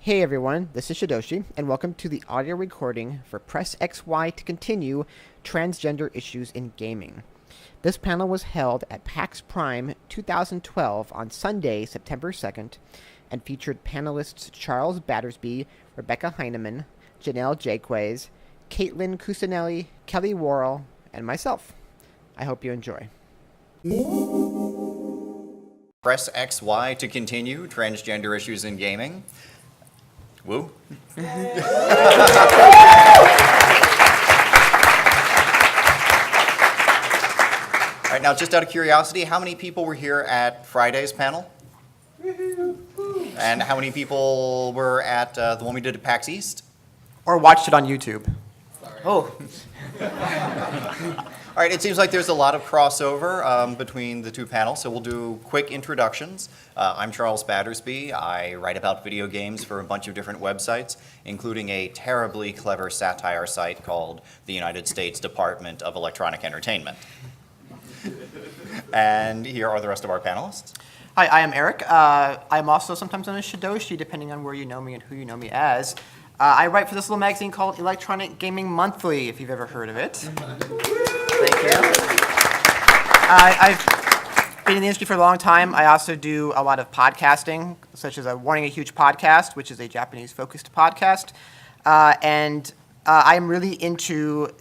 Hey everyone, this is Shidoshi, and welcome to the audio recording for Press XY to continue Transgender Issues in Gaming. This panel was held at PAX Prime 2012 on Sunday, September 2nd, and featured panelists Charles Battersby, Rebecca Heineman, Jennell Jaquays, Katelynn Cusanelli, Kelly Worrall, and myself. I hope you enjoy. Press XY to continue Transgender Issues in Gaming. Woo. All right, now just out of curiosity, how many people were here at Friday's panel? And how many people were at the one we did at PAX East? Or watched it on YouTube. Sorry. Oh. All right, it seems like there's a lot of crossover between the two panels, so we'll do quick introductions. I'm Charles Battersby. I write about video games for a bunch of different websites, including a terribly clever satire site called the United States Department of Electronic Entertainment. And here are the rest of our panelists. Hi, I am Eric. I'm also sometimes known as Shidoshi, depending on where you know me and who you know me as. I write for this little magazine called Electronic Gaming Monthly, if you've ever heard of it. Thank you. I've been in the industry for a long time. I also do a lot of podcasting, such as Warning a Huge Podcast, which is a Japanese-focused podcast. And I'm really into,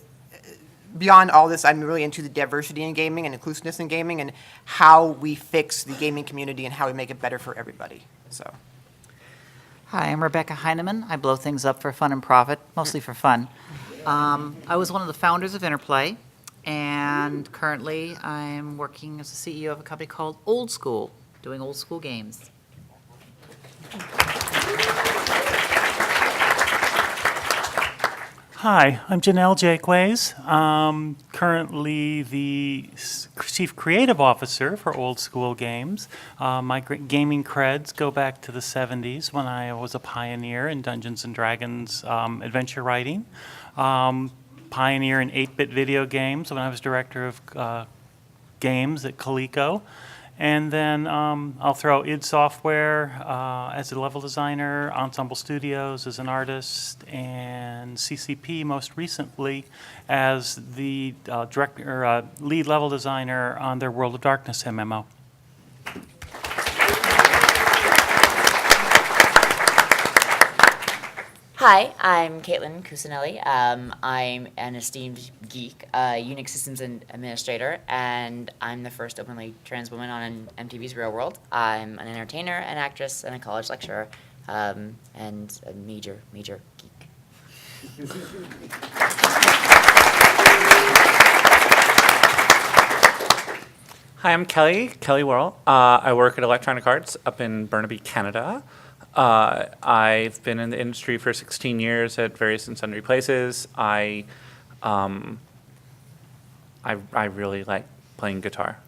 beyond all this, I'm really into the diversity in gaming and inclusiveness in gaming and how we fix the gaming community and how we make it better for everybody. So. Hi, I'm Rebecca Heineman. I blow things up for fun and profit, mostly for fun. I was one of the founders of Interplay, and currently I'm working as the CEO of a company called Old Skuul, doing old school games. Hi, I'm Jennell Jaquays. Currently the Chief Creative Officer for Old Skuul Games. My gaming creds go back to the 70s when I was a pioneer in Dungeons & Dragons adventure writing. Pioneer in 8-bit video games when I was director of games at Coleco. And then I'll throw id Software as a level designer, Ensemble Studios as an artist, and CCP most recently as the lead level designer on their World of Darkness MMO. Hi, I'm Katelynn Cusanelli. I'm an esteemed geek, Unix systems administrator, and I'm the first openly trans woman on MTV's Real World. I'm an entertainer, an actress, and a college lecturer, and a major geek. Hi, I'm Kelly Worrall. I work at Electronic Arts up in Burnaby, Canada. I've been in the industry for 16 years at various and sundry places. I really like playing guitar.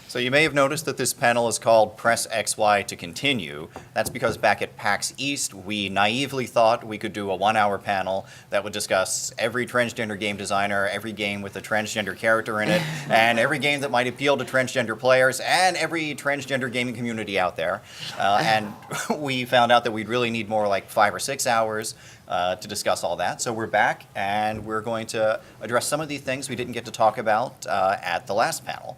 So you may have noticed that this panel is called Press XY to Continue. That's because back at PAX East, we naively thought we could do a 1-hour panel that would discuss every transgender game designer, every game with a transgender character in it, and every game that might appeal to transgender players, and every transgender gaming community out there. And we found out that we'd really need more like 5 or 6 hours to discuss all that. So we're back, and we're going to address some of the things we didn't get to talk about at the last panel.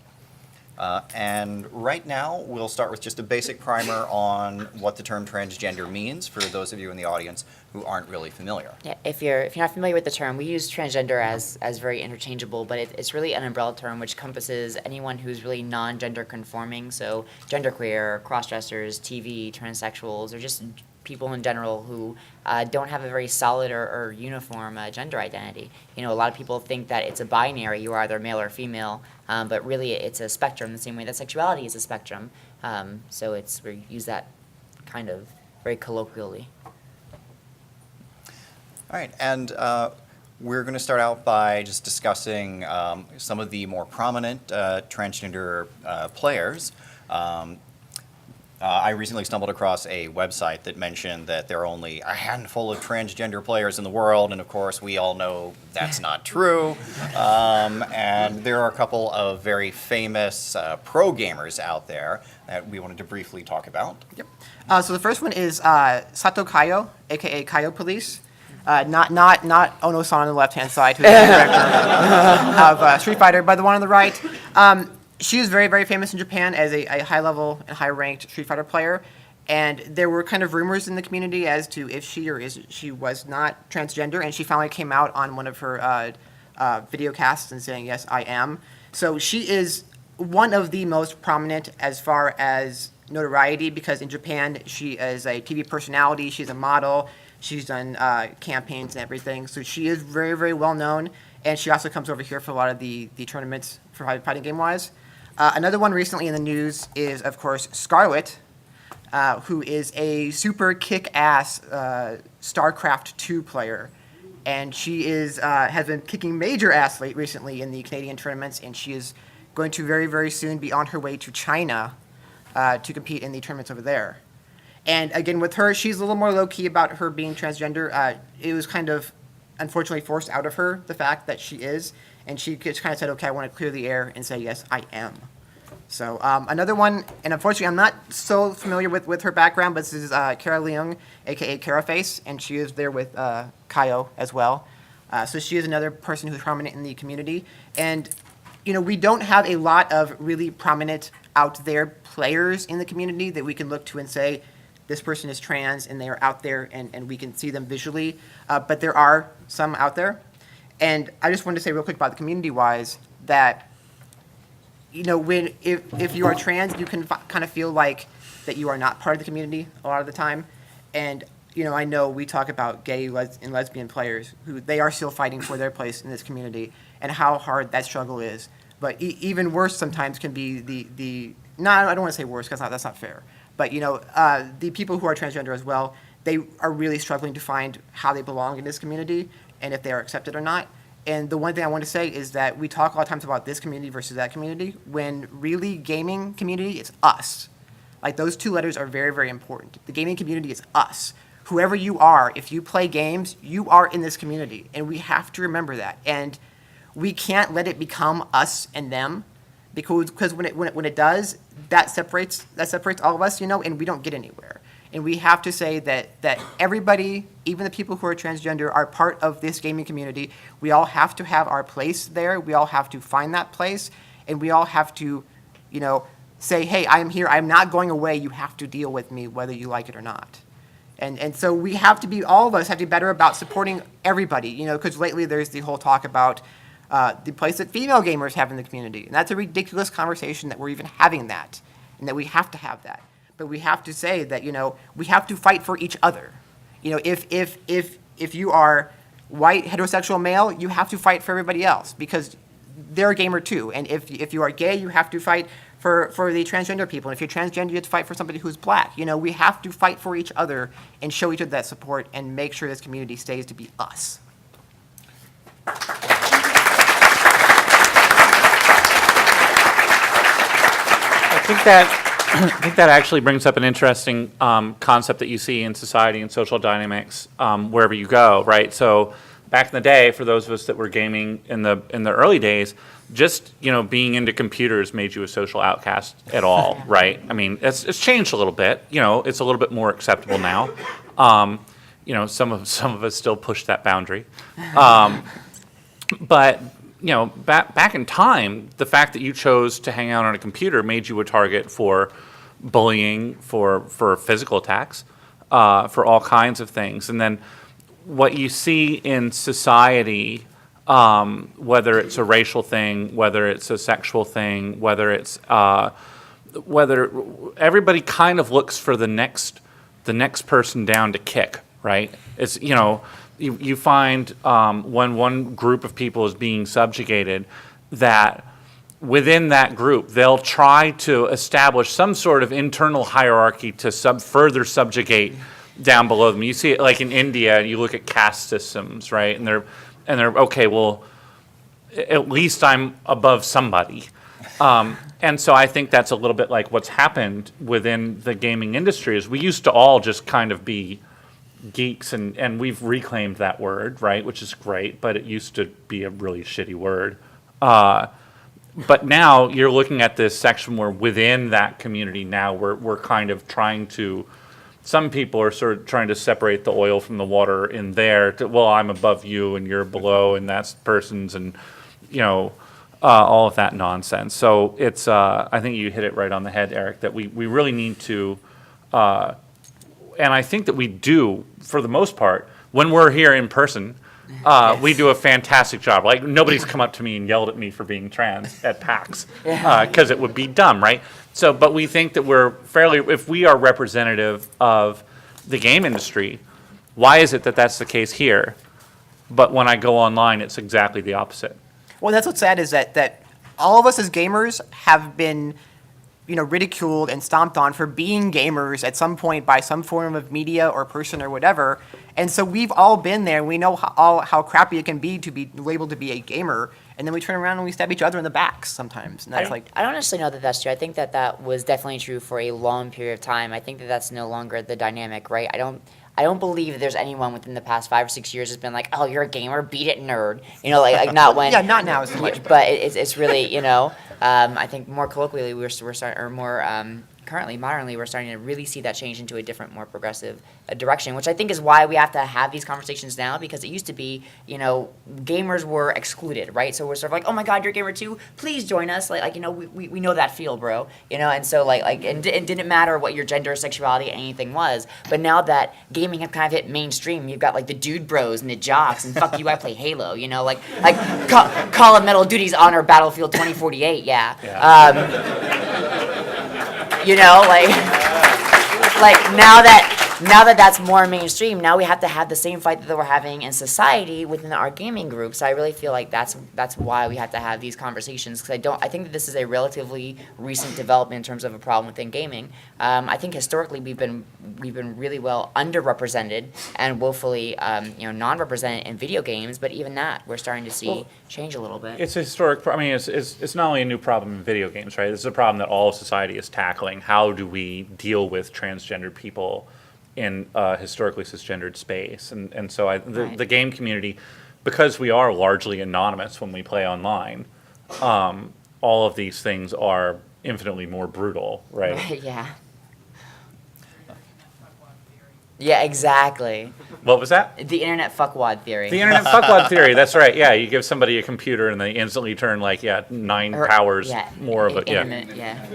And right now, we'll start with just a basic primer on what the term transgender means for those of you in the audience who aren't really familiar. Yeah, if you're not familiar with the term, we use transgender as very interchangeable, but it's really an umbrella term which encompasses anyone who's really non-gender conforming, so genderqueer, cross-dressers, TV, transsexuals, or just people in general who don't have a very solid or uniform gender identity. You know, a lot of people think that it's a binary, you are either male or female, but really it's a spectrum the same way that sexuality is a spectrum. So we use that kind of very colloquially. All right, and we're going to start out by just discussing some of the more prominent transgender players. I recently stumbled across a website that mentioned that there are only a handful of transgender players in the world, and of course we all know that's not true. And there are a couple of very famous pro gamers out there that we wanted to briefly talk about. Yep. So the first one is Sato Kayo, aka Kayo Police. Not Ono-san on the left-hand side, who's the director of Street Fighter, but the one on the right. She is very, very famous in Japan as a high-level and high-ranked Street Fighter player. And there were kind of rumors in the community as to if she was not transgender, and she finally came out on one of her video casts and saying, yes, I am. So she is one of the most prominent as far as notoriety, because in Japan, she is a TV personality, she's a model, she's done campaigns and everything. So she is very, very well known, and she also comes over here for a lot of the tournaments for fighting game-wise. Another one recently in the news is, of course, Scarlet, who is a super kick-ass StarCraft 2 player. And she has been kicking major ass recently in the Canadian tournaments, and she is going to very, very soon be on her way to China to compete in the tournaments over there. And again, with her, she's a little more low-key about her being transgender. It was kind of, unfortunately, forced out of her, the fact that she is. And she just kind of said, okay, I want to clear the air and say, yes, I am. So another one, and unfortunately, I'm not so familiar with her background, but this is Kara Leung, a.k.a. Caraface, and she is there with Kayo as well. So she is another person who's prominent in the community. And, we don't have a lot of really prominent out there players in the community that we can look to and say, this person is trans, and they are out there, and we can see them visually. But there are some out there. And I just wanted to say real quick about the community-wise that, if you are trans, you can kind of feel like that you are not part of the community a lot of the time. And, I know we talk about gay and lesbian players who they are still fighting for their place in this community and how hard that struggle is. But even worse sometimes can be I don't want to say worse because that's not fair. But, the people who are transgender as well, they are really struggling to find how they belong in this community and if they are accepted or not. And the one thing I want to say is that we talk a lot of times about this community versus that community, when really gaming community is us. Like, those two letters are very, very important. The gaming community is us. Whoever you are, if you play games, you are in this community. And we have to remember that. And we can't let it become us and them, because when it does, that separates all of us, and we don't get anywhere. And we have to say that everybody, even the people who are transgender, are part of this gaming community. We all have to have our place there. We all have to find that place. And we all have to, say, hey, I'm here. I'm not going away. You have to deal with me whether you like it or not. And so we have to be, all of us have to be better about supporting everybody, because lately there's the whole talk about the place that female gamers have in the community. And that's a ridiculous conversation that we're even having that, and that we have to have that. But we have to say that, we have to fight for each other. If you are white, heterosexual male, you have to fight for everybody else because they're a gamer too. And if you are gay, you have to fight for the transgender people. And if you're transgender, you have to fight for somebody who's black. We have to fight for each other and show each other that support and make sure this community stays to be us. I think that actually brings up an interesting concept that you see in society and social dynamics wherever you go, right? So back in the day, for those of us that were gaming in the early days, just being into computers made you a social outcast at all, right? I mean, it's changed a little bit. It's a little bit more acceptable now. Some of us still push that boundary, but. Back in time, the fact that you chose to hang out on a computer made you a target for bullying, for physical attacks, for all kinds of things. And then what you see in society, whether it's a racial thing, whether it's a sexual thing, whether everybody kind of looks for the next person down to kick, right? It's, you find when one group of people is being subjugated, that within that group, they'll try to establish some sort of internal hierarchy to further subjugate down below them. You see it like in India, you look at caste systems, right? And they're okay, well, at least I'm above somebody. And so I think that's a little bit like what's happened within the gaming industry is we used to all just kind of be geeks, and we've reclaimed that word, right, which is great, but it used to be a really shitty word. But now you're looking at this section where within that community now we're kind of trying to, some people are sort of trying to separate the oil from the water in there. Well, I'm above you and you're below, and that's person's, and all of that nonsense. So it's, I think you hit it right on the head, Eric, that we really need to, and I think that we do, for the most part, when we're here in person, we do a fantastic job. Like, nobody's come up to me and yelled at me for being trans at PAX, because it would be dumb, right? So, but we think that we're fairly, if we are representative of the game industry, why is it that that's the case here? But when I go online, it's exactly the opposite. Well, that's what's sad is that all of us as gamers have been, ridiculed and stomped on for being gamers at some point by some form of media or person or whatever. And so we've all been there. We know how crappy it can be to be labeled to be a gamer. And then we turn around and we stab each other in the backs sometimes. And that's I don't necessarily know that that's true. I think that was definitely true for a long period of time. I think that that's no longer the dynamic, right? I don't believe there's anyone within the past 5 or 6 years has been like, oh, you're a gamer, beat it, nerd. Like not when. Yeah, not now so much. But it's really, I think more colloquially we're starting, or more currently, modernly, we're starting to really see that change into a different, more progressive direction, which I think is why we have to have these conversations now, because it used to be, gamers were excluded, right? So we're sort of like, oh my God, you're a gamer too? Please join us. We know that feel, bro. And so and it didn't matter what your gender, sexuality, anything was. But now that gaming has kind of hit mainstream, you've got the dude bros and the jocks and fuck you, I play Halo, Call of Metal Duty's Honor Battlefield 2048, yeah. Now that that's more mainstream, now we have to have the same fight that we're having in society within our gaming groups. So I really feel like that's why we have to have these conversations, because I think that this is a relatively recent development in terms of a problem within gaming. I think historically we've been really well underrepresented and woefully non-represented in video games, but even that we're starting to see change a little bit. It's a historic. I mean, it's not only a new problem in video games, right? It's a problem that all of society is tackling. How do we deal with transgendered people in a historically cisgendered space? And so the game community, because we are largely anonymous when we play online, all of these things are infinitely more brutal, right? Yeah. Yeah, exactly. What was that? The internet fuckwad theory. The internet fuckwad theory, that's right. Yeah, you give somebody a computer and they instantly turn 9 powers more of it. Yeah.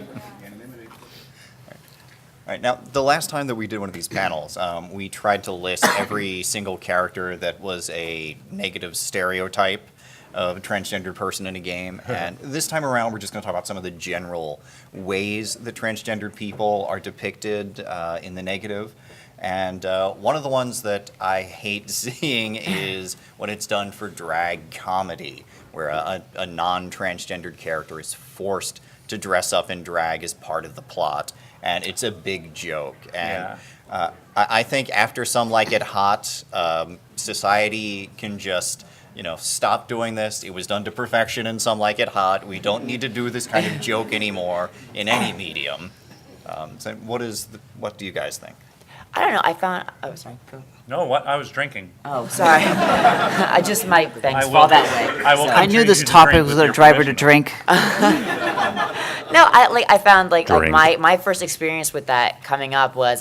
All right, now, the last time that we did one of these panels, we tried to list every single character that was a negative stereotype of a transgendered person in a game. And this time around, we're just going to talk about some of the general ways that transgendered people are depicted in the negative. And one of the ones that I hate seeing is when it's done for drag comedy, where a non-transgendered character is forced to dress up in drag as part of the plot. And it's a big joke. And I think after Some Like It Hot, society can just, stop doing this. It was done to perfection in Some Like It Hot. We don't need to do this kind of joke anymore in any medium. So what do you guys think? I don't know. I found. Oh, sorry. Go. No, what? I was drinking. Oh, sorry. I just might fall that way. I knew this topic was going to drive her to drink. No, I found my first experience with that coming up was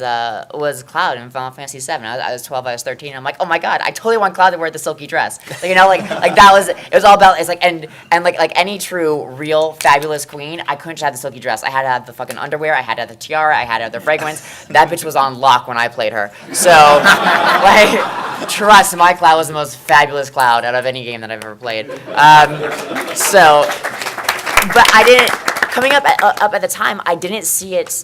Cloud in Final Fantasy VII. I was 12, I was 13. I'm like, oh my God, I totally want Cloud to wear the silky dress. That was, it was all about, it's and any true real fabulous queen, I couldn't just have the silky dress. I had to have the fucking underwear, I had to have the tiara, I had to have the fragrance. That bitch was on lock when I played her. So trust, my Cloud was the most fabulous Cloud out of any game that I've ever played. But I didn't. Coming up at the time, I didn't see it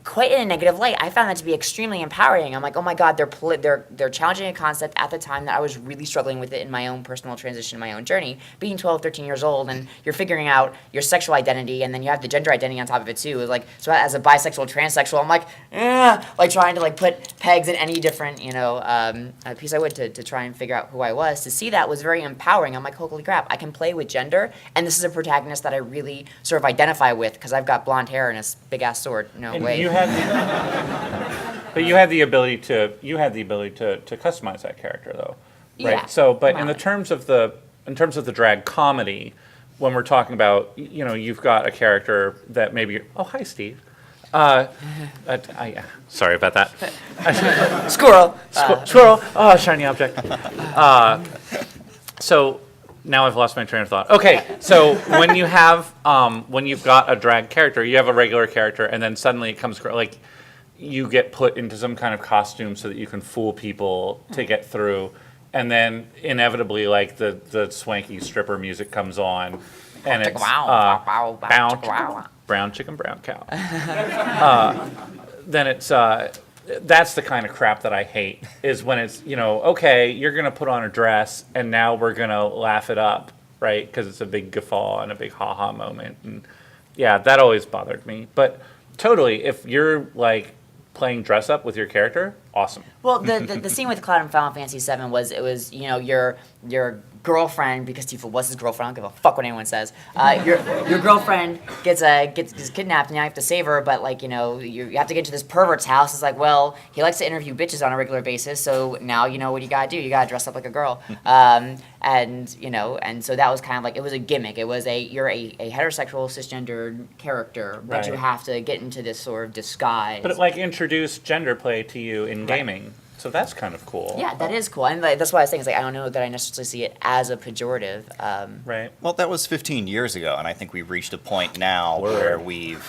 quite in a negative light. I found that to be extremely empowering. I'm like, oh my God, they're challenging a concept at the time that I was really struggling with it in my own personal transition, my own journey. Being 12, 13 years old, and you're figuring out your sexual identity, and then you have the gender identity on top of it too. It's like, so as a bisexual, transsexual, I'm like, like trying to like put pegs in any different, piece I would to try and figure out who I was. To see that was very empowering. I'm like, holy crap, I can play with gender, and this is a protagonist that I really sort of identify with because I've got blonde hair and a big ass sword. No And way. But you had the ability to customize that character though, right? Yeah. So, but in Right. terms of the drag comedy, when we're talking about, you've got a character that maybe, oh hi Steve, sorry about that. Squirrel. Squirrel, oh shiny object. So now I've lost my train of thought. Okay, so when you have when you've got a drag character, you have a regular character, and then suddenly it comes like you get put into some kind of costume so that you can fool people to get through, and then inevitably like the swanky stripper music comes on, and it's brown chicken brown cow. Then it's that's the kind of crap that I hate, is when it's, okay, you're going to put on a dress and now we're going to laugh it up, right? Because it's a big guffaw and a big ha-ha moment. And yeah, that always bothered me. But totally, if you're like playing dress up with your character, awesome. Well, the scene with Cloud in Final Fantasy VII was your girlfriend, because Tifa was his girlfriend. I don't give a fuck what anyone says. Your girlfriend gets kidnapped, and now you have to save her. But like you have to get to this pervert's house. It's like, well, he likes to interview bitches on a regular basis, so now you know what you gotta do. You gotta dress up like a girl. And so that was kind of like, it was a gimmick. It was you're a heterosexual cisgendered character, but you Right. have to get into this sort of disguise. But it like introduced gender play to you in gaming. So that's kind of cool. Yeah, that is cool, and like, that's what I was saying. Is like, I don't know that I necessarily see it as a pejorative. Right. Well, that was 15 years ago, and I think we've reached a point now where we've,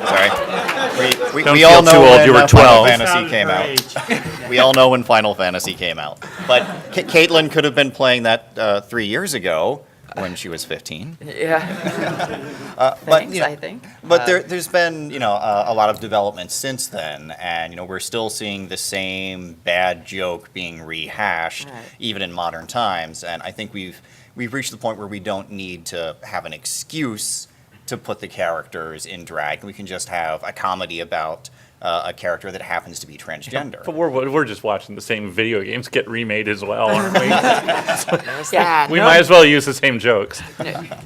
sorry. We all know when Final Fantasy came out. We all know when Final Fantasy came out. But Katelynn could have been playing that 3 years ago when she was 15. Yeah. But I think. But there's been a lot of development since then, and we're still seeing the same bad joke being rehashed, Right. even in modern times. And I think we've reached the point where we don't need to have an excuse to put the characters in drag. We can just have a comedy about a character that happens to be transgender. But we're just watching the same video games get remade as well, aren't we? Yeah. We might as well use the same jokes.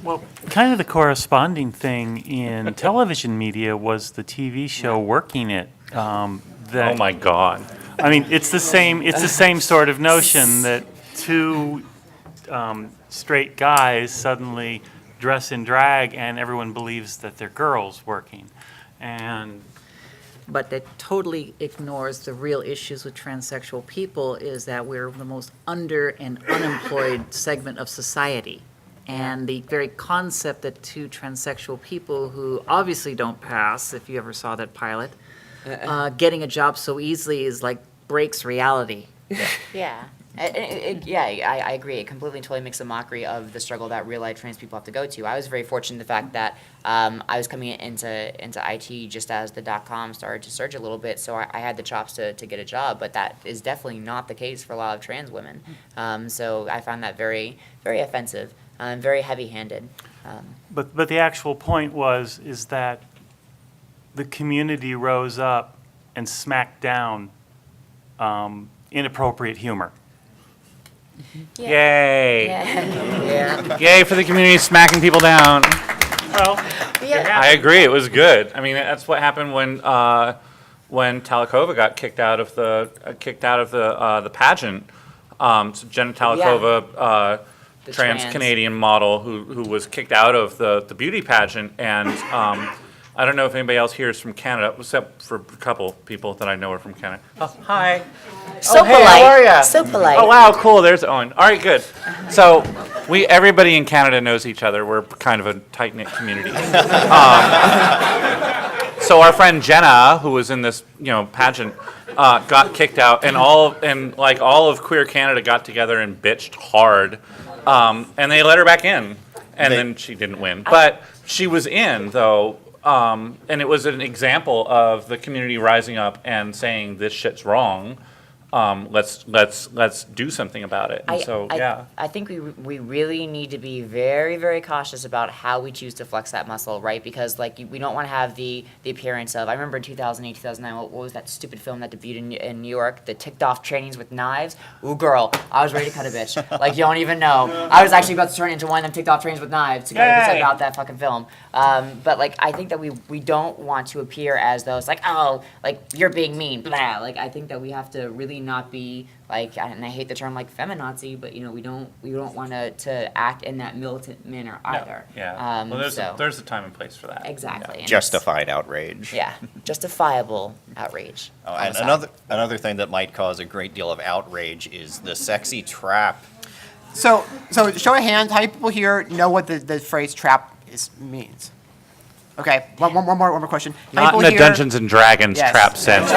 Well, kind of the corresponding thing in television media was the TV show Working It. Oh my God. I mean, it's the same sort of notion that two straight guys suddenly dress in drag and everyone believes that they're girls working. But that totally ignores the real issues with transsexual people, is that we're the most under and unemployed segment of society. And the very concept that two transsexual people who obviously don't pass, if you ever saw that pilot, getting a job so easily is like breaks reality. Yeah. I agree. It completely and totally makes a mockery of the struggle that real life trans people have to go to. I was very fortunate in the fact that I was coming into IT just as the .com started to surge a little bit, so I had the chops to get a job, but that is definitely not the case for a lot of trans women. So I found that very, very offensive and very heavy-handed. But the actual point is that the community rose up and smacked down inappropriate humor. Yay. Yeah. Yay for the community smacking people down. Well, I agree. It was good. I mean, that's what happened when Talikova got kicked out of the pageant. So Jenna Talikova, The trans Canadian model who was kicked out of the beauty pageant, and I don't know if anybody else here is from Canada, except for a couple people that I know are from Canada. Oh, hi. So hey, polite. how are ya? So polite. Oh wow, cool. There's Owen. All right, good. So everybody in Canada knows each other. We're kind of a tight knit community. So our friend Jenna, who was in this pageant, got kicked out, and all of Queer Canada got together and bitched hard, and they let her back in, and then she didn't win. But she was in, though, and it was an example of the community rising up and saying this shit's wrong. Let's do something about it. And I think we really need to be very, very cautious about how we choose to flex that muscle, right? Because we don't want to have the appearance of, I remember in 2008, 2009, what was that stupid film that debuted in New York, the ticked off trainings with knives? Ooh, girl, I was ready to cut a bitch. You don't even know. I was actually about to turn into one of them ticked off trains with knives to cut a bitch about that fucking film. But I think that we don't want to appear as those you're being mean, blah. I think that we have to really not be and I hate the term feminazi, but we don't want to act in that militant manner either. Yeah. Well, there's a time and place for that. Exactly. Yeah. Justified outrage. Yeah, justifiable outrage. Oh, and another thing that might cause a great deal of outrage is the sexy trap. So show of hands, how many people here know what the phrase trap means? Okay, one more question. Not in the Dungeons and Dragons trap sense.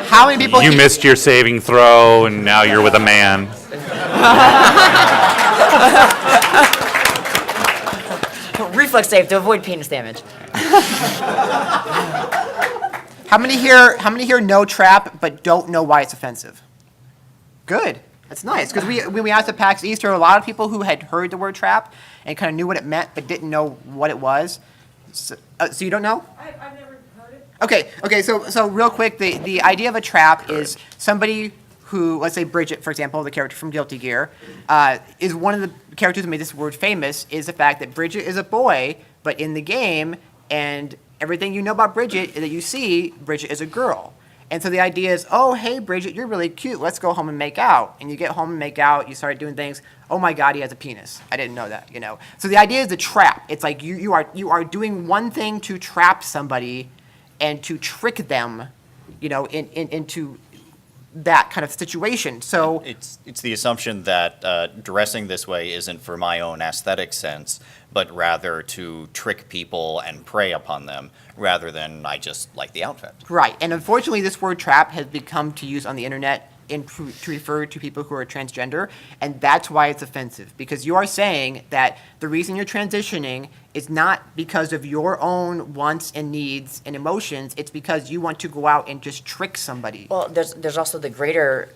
How many people? You missed your saving throw, and now you're with a man. Reflex save to avoid penis damage. How many here know trap but don't know why it's offensive? Good. That's nice, because when we asked at PAX East, there were a lot of people who had heard the word trap and kind of knew what it meant but didn't know what it was. So you don't know? I've never heard it. Okay, so real quick, the idea of a trap is somebody who, let's say Bridget, for example, the character from Guilty Gear, is one of the characters who made this word famous, is the fact that Bridget is a boy, but in the game, and everything you know about Bridget that you see, Bridget is a girl. And so the idea is, oh, hey, Bridget, you're really cute. Let's go home and make out. And you get home and make out. You start doing things. Oh, my God, he has a penis. I didn't know that, So the idea is a trap. It's like you are doing one thing to trap somebody and to trick them, into that kind of situation. So it's the assumption that dressing this way isn't for my own aesthetic sense, but rather to trick people and prey upon them, rather than I just like the outfit. Right, and unfortunately, this word trap has become to use on the internet to refer to people who are transgender, and that's why it's offensive, because you are saying that the reason you're transitioning is not because of your own wants and needs and emotions, it's because you want to go out and just trick somebody. Well, there's also the greater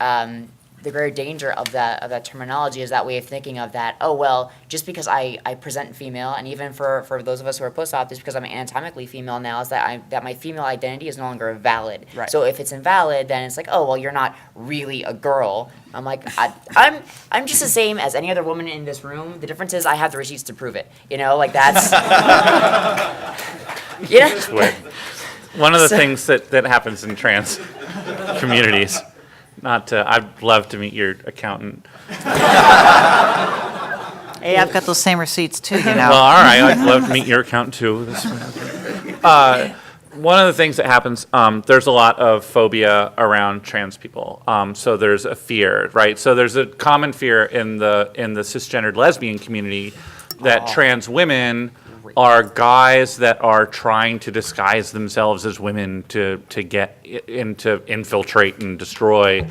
danger of that terminology is that way of thinking of that, oh, well, just because I present female, and even for those of us who are post-op, just because I'm anatomically female now, is that my female identity is no longer valid. Right. So if it's invalid, then it's like, oh, well, you're not really a girl. I'm like, I'm just the same as any other woman in this room. The difference is I have the receipts to prove it. That's... One of the things that happens in trans communities... I'd love to meet your accountant. Hey, I've got those same receipts too, Well, all right, I'd love to meet your accountant too. One of the things that happens, there's a lot of phobia around trans people. So there's a fear, right? So there's a common fear in the cisgendered lesbian community that trans women are guys that are trying to disguise themselves as women to get into infiltrate and destroy,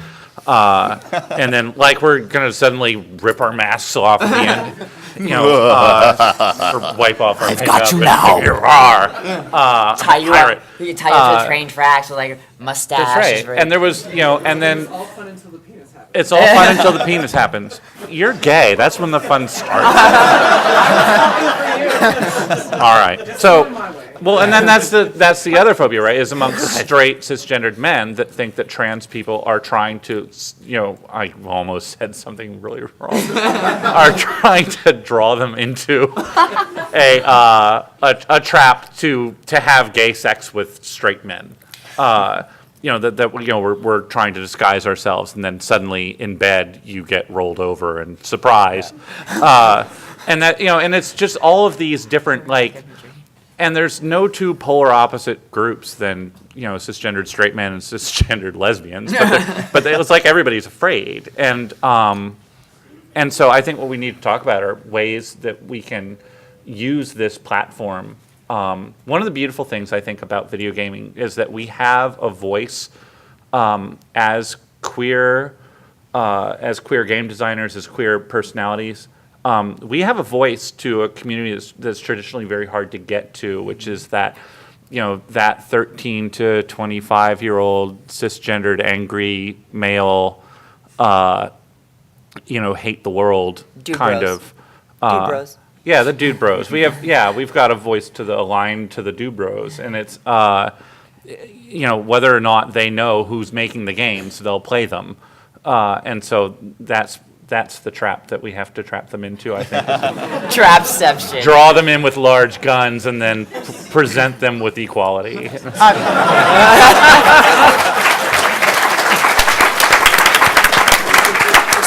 and then we're gonna suddenly rip our masks off at the end, or wipe off our makeup. Got you now. Tie you pirate. up. You tie you up to the train tracks with a mustache. That's right. And there was, and then All fun until the penis happens. it's all fun until the penis happens. You're gay. That's when the fun starts. All right. So, and then that's the other phobia, right? Is amongst straight cisgendered men that think that trans people are trying to, I almost said something really wrong. Are trying to draw them into a trap to have gay sex with straight men. We're trying to disguise ourselves, and then suddenly in bed you get rolled over and surprise, and that and it's just all of these different and there's no two polar opposite groups than cisgendered straight men and cisgendered lesbians, but it's like everybody's afraid, and so I think what we need to talk about are ways that we can use this platform. One of the beautiful things I think about video gaming is that we have a voice as queer game designers, as queer personalities, we have a voice to a community that's traditionally very hard to get to, which is that, that 13 to 25-year-old cisgendered angry male, hate the world Dude kind bros. of. Dude bros. Yeah, the dude bros. We've got a voice to the aligned to the dude bros, and it's whether or not they know who's making the games, they'll play them, and so that's the trap that we have to trap them into. I think Trapception. draw them in with large guns and then present them with equality.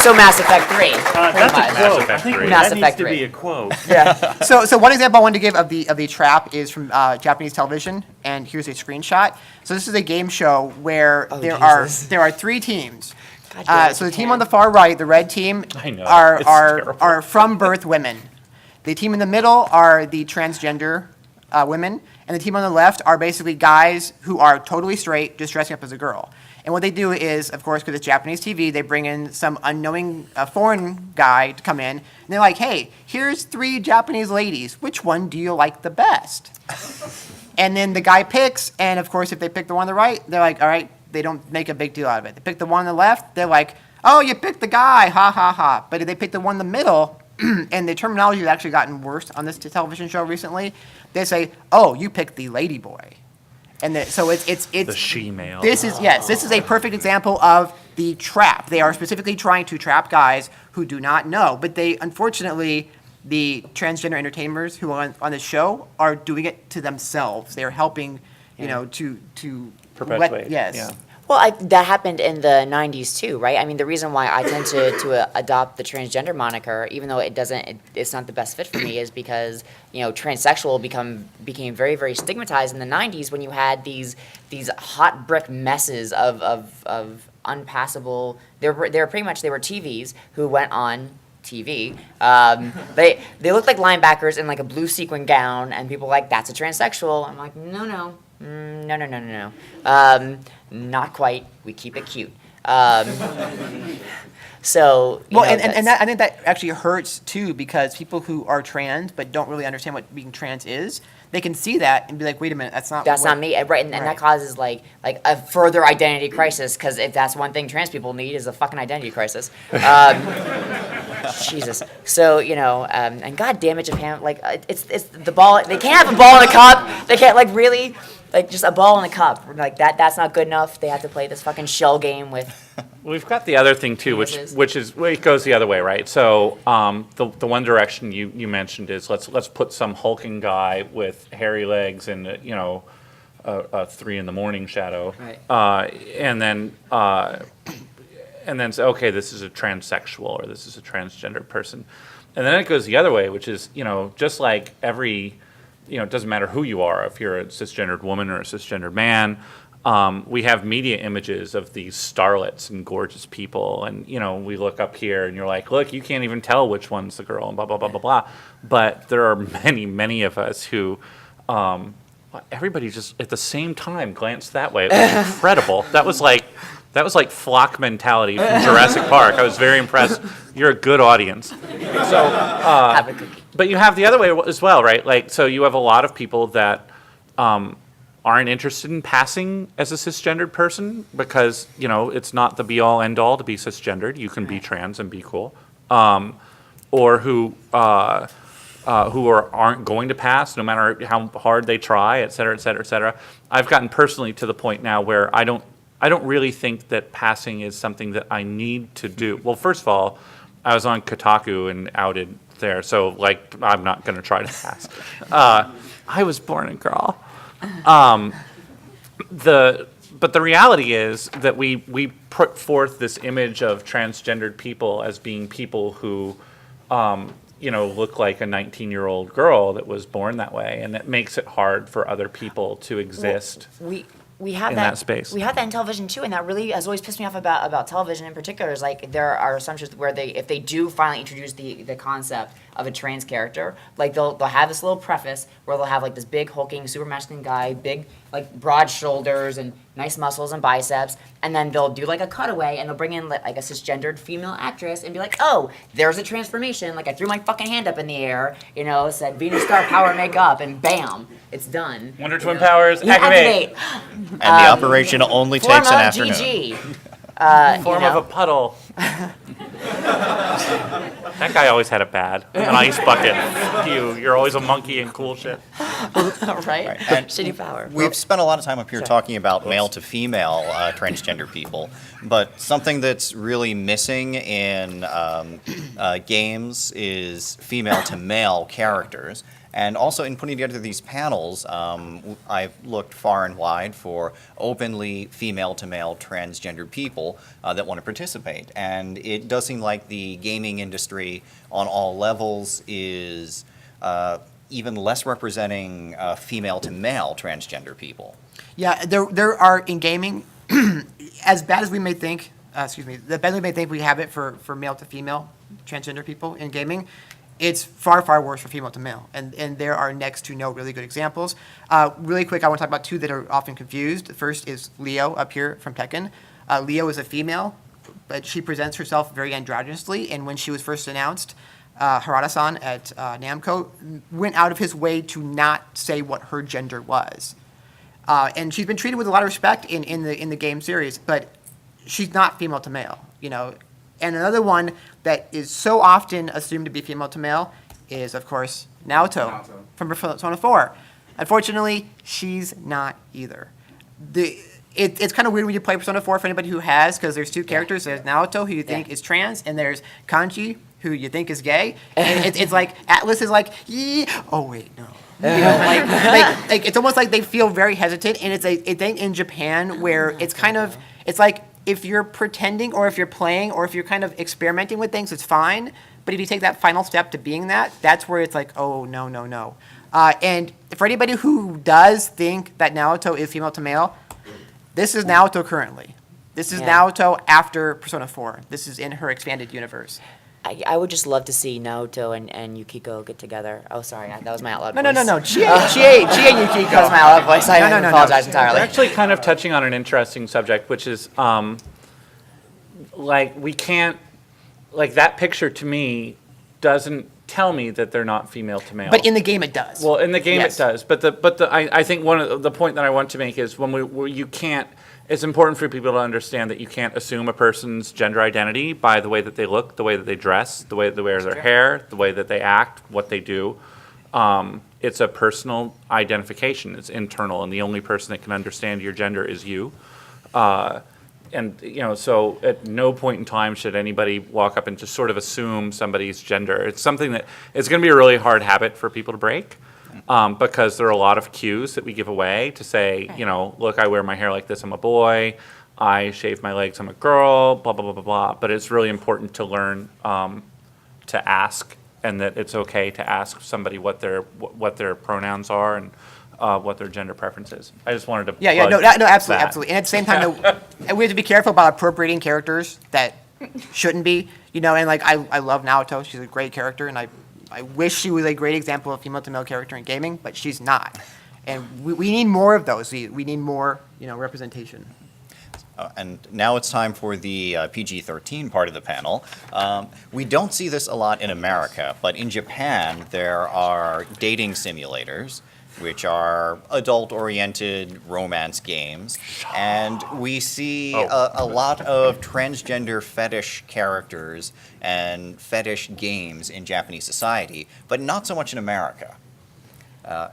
So Mass Effect 3. That's a quote. I Effect think 3. Mass that needs Effect to 3. be a quote. So one example I wanted to give of the trap is from Japanese television, and here's a screenshot. So this is a game show where Jesus. there are 3 teams. God damn it, So the team Japan. on the far right, the red team, I know, are it's are terrible. are from birth women. The team in the middle are the transgender women, and the team on the left are basically guys who are totally straight, just dressing up as a girl. And what they do is, of course, because it's Japanese TV, they bring in some unknowing foreign guy to come in, and they're like, hey, here's 3 Japanese ladies. Which one do you like the best? And then the guy picks, and of course, if they pick the one on the right, they're like, all right, they don't make a big deal out of it. They pick the one on the left, they're like, oh, you picked the guy, ha, ha, ha. But if they pick the one in the middle, and the terminology has actually gotten worse on this television show recently, they say, oh, you picked the lady boy. And so it's The she-male. This is a perfect example of the trap. They are specifically trying to trap guys who do not know, but they, unfortunately, the transgender entertainers who are on the show are doing it to themselves. They're helping, to Perpetuate, yes. yeah. Well, that happened in the 90s too, right? I mean, the reason why I tend to adopt the transgender moniker, even though it's not the best fit for me, is because, transsexual became very, very stigmatized in the 90s when you had these hot brick messes of unpassable. They were TVs who went on TV. They looked like linebackers in like a blue sequin gown, and people were like, that's a transsexual. I'm like, no. Not quite. We keep it cute. So Well, and that, I think that actually hurts too, because people who are trans but don't really understand what being trans is, they can see that and be like, wait a minute, that's not me, right? And that causes like a further identity crisis, because if that's one thing trans people need is a fucking identity crisis. Jesus. So and God damn it, Japan, like it's the ball. They can't have a ball in a cup. They can't really. Like, just a ball in a cup. Like, that's not good enough. They have to play this fucking shell game with... We've got the other thing, too, which it goes the other way, right? So the one direction you mentioned is let's put some hulking guy with hairy legs and, a 3 a.m. shadow. Right. And then say, okay, this is a transsexual or this is a transgender person. And then it goes the other way, which is, just like every... it doesn't matter who you are, if you're a cisgendered woman or a cisgendered man. We have media images of these starlets and gorgeous people. And, we look up here and you're like, look, you can't even tell which one's the girl and blah, blah, blah, blah, blah. But there are many, many of us who, everybody just at the same time glanced that way. It was incredible. That was like flock mentality from Jurassic Park. I was very impressed. You're a good audience. So, have a cookie. but you have the other way as well, right? Like, so you have a lot of people that aren't interested in passing as a cisgendered person because, it's not the be-all, end-all to be cisgendered. You can be trans and be cool. Or who aren't going to pass no matter how hard they try, et cetera, et cetera, et cetera. I've gotten personally to the point now where I don't really think that passing is something that I need to do. Well, first of all, I was on Kotaku and outed there, so I'm not going to try to pass. I was born a girl. But the reality is that we put forth this image of transgendered people as being people who, look like a 19-year-old girl that was born that way, and it makes it hard for other people to exist. We have in that, that space. We have that in television too, and that really has always pissed me off about television in particular. Is like there are assumptions where if they do finally introduce the concept of a trans character, like they'll have this little preface where they'll have like this big hulking super masculine guy, big like broad shoulders and nice muscles and biceps, and then they'll do like a cutaway and they'll bring in like a cisgendered female actress and be like, oh, there's a transformation. Like I threw my fucking hand up in the air, you know, said Venus Star Power Makeup, and bam, it's done. Wonder Twin powers, Yeah, activate. And the operation only Form takes an of afternoon. GG. Form of a puddle. That guy always had it bad. An ice bucket. You're always a monkey and cool shit. Right? And Shitty power. we've spent a lot of time up here talking about male to female transgender people, but something that's really missing in games is female to male characters. And also in putting together these panels, I've looked far and wide for openly female to male transgender people that want to participate. And it does seem like the gaming industry on all levels is even less representing female to male transgender people. Yeah, there are in gaming, as bad as we may think, the better we may think we have it for male to female transgender people in gaming, it's far, far worse for female to male. And there are next to no really good examples. Really quick, I want to talk about two that are often confused. The first is Leo up here from Tekken. Leo is a female, but she presents herself very androgynously. And when she was first announced, Harada-san at Namco went out of his way to not say what her gender was. And she's been treated with a lot of respect in the game series, but she's not female to male, you know. And another one that is so often assumed to be female to male is, of course, Naoto from Persona 4. Unfortunately, she's not either. It's kind of weird when you play Persona 4 for anybody who has, because there's two characters. There's Naoto, who you think is trans, and there's Kanji, who you think is gay. And it's like, Atlas is like, oh, wait, no. You know, like it's almost like they feel very hesitant, and it's a thing in Japan where it's kind of, it's like, if you're pretending or if you're playing or if you're kind of experimenting with things, it's fine. But if you take that final step to being that, that's where it's like, oh, no, no, no. And for anybody who does think that Naoto is female to male, this is Naoto currently. This is Naoto after Persona 4. This is in her expanded universe. I would just love to see Naoto and Yukiko get together. Oh, sorry, that was my out loud voice. No. Chie and Yukiko. That was my out loud voice. I apologize entirely. We're actually kind of touching on an interesting subject, which is like we can't, like that picture to me doesn't tell me that they're not female to male. But in the game it does. Well, in the game Yes. it does. But I think one of the point that I want to make is when you can't. It's important for people to understand that you can't assume a person's gender identity by the way that they look, the way that they dress, the way that they wear their hair, the way that they act, what they do. It's a personal identification. It's internal, and the only person that can understand your gender is you. And you know, so at no point in time should anybody walk up and just sort of assume somebody's gender. It's something that it's going to be a really hard habit for people to break. Because there are a lot of cues that we give away to say, you know, look, I wear my hair like this, I'm a boy. I shave my legs, I'm a girl, blah, blah, blah, blah, blah. But it's really important to learn to ask, and that it's okay to ask somebody what their pronouns are and what their gender preference is. I just wanted to No, absolutely, that. absolutely. And at the same time, though, we have to be careful about appropriating characters that shouldn't be, you know, and like, I love Naoto. She's a great character, and I wish she was a great example of female-to-male character in gaming, but she's not. And we need more of those. We need more, you know, representation. And now it's time for the PG-13 part of the panel. We don't see this a lot in America, but in Japan there are dating simulators, which are adult-oriented romance games, and we see a lot of transgender fetish characters and fetish games in Japanese society, but not so much in America.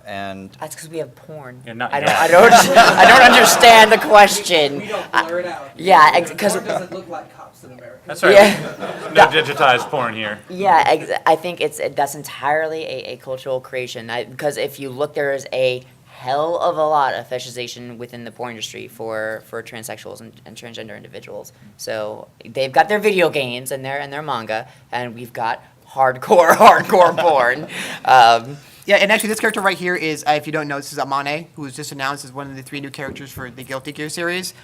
And That's because we have porn. Yeah, not I yet. don't understand the question. We don't blur it out. Yeah, because Porn doesn't look like cops in America. That's right. Yeah. No digitized porn here. Yeah, I think that's entirely a cultural creation. Because if you look, there is a hell of a lot of fetishization within the porn industry for transsexuals and transgender individuals. So they've got their video games and their manga, and we've got hardcore porn. Yeah, and actually this character right here is, if you don't know, this is Amane, who was just announced as one of the 3 new characters for the Guilty Gear series.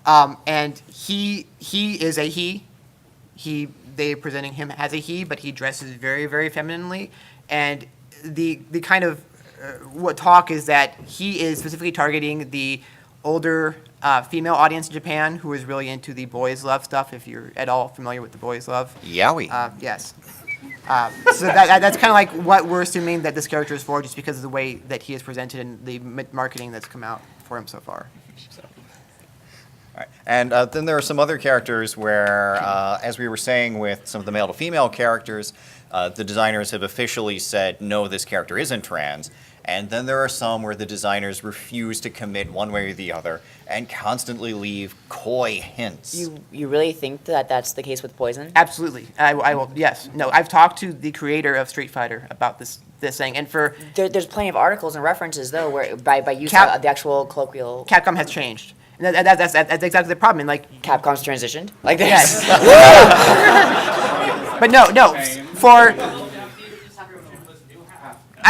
And he is a he. They're presenting him as a he, but he dresses very, very femininely. And the kind of what talk is that he is specifically targeting the older female audience in Japan who is really into the boys love stuff, if you're at all familiar with the boys love. Yowie. Yes. So that's kind of like what we're assuming that this character is for, just because of the way that he is presented and the marketing that's come out for him so far. All right. And then there are some other characters where, as we were saying with some of the male to female characters, the designers have officially said, no, this character isn't trans. And then there are some where the designers refuse to commit one way or the other and constantly leave coy hints. You really think that that's the case with Poison? Absolutely. I will, yes. No, I've talked to the creator of Street Fighter about this thing, and for There's plenty of articles and references, though, where by use of the actual colloquial... Capcom has changed. And that's exactly the problem. And like Capcom's transitioned? Like this? Yes. But no, for...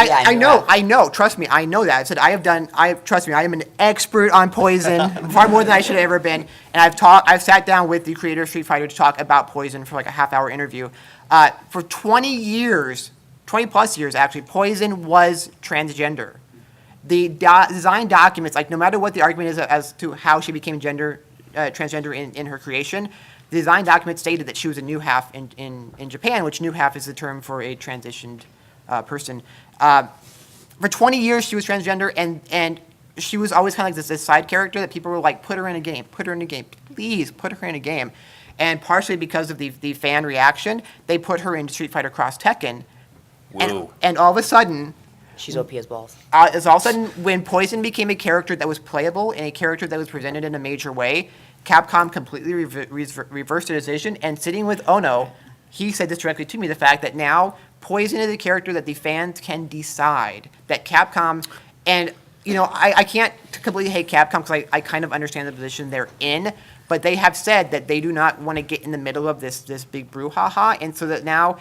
I know. Trust me, I know that. I said trust me, I am an expert on Poison, far more than I should have ever been. And I've sat down with the creator of Street Fighter to talk about Poison for like a half-hour interview. For 20 plus years actually, Poison was transgender. The design documents, like no matter what the argument is as to how she became transgender in her creation, the design documents stated that she was a new half in Japan, which new half is the term for a transitioned person. For 20 years, she was transgender, and she was always kind of like this side character that people were like, put her in a game, please put her in a game. And partially because of the fan reaction, they put her in Street Fighter Cross Tekken. Whoa. And all of a sudden... She's OP as balls. All of a sudden, when Poison became a character that was playable and a character that was presented in a major way, Capcom completely reversed the decision, and sitting with Ono, he said this directly to me, the fact that now Poison is a character that the fans can decide, that Capcom, and I can't completely hate Capcom because I kind of understand the position they're in, but they have said that they do not want to get in the middle of this big brouhaha, and so that now,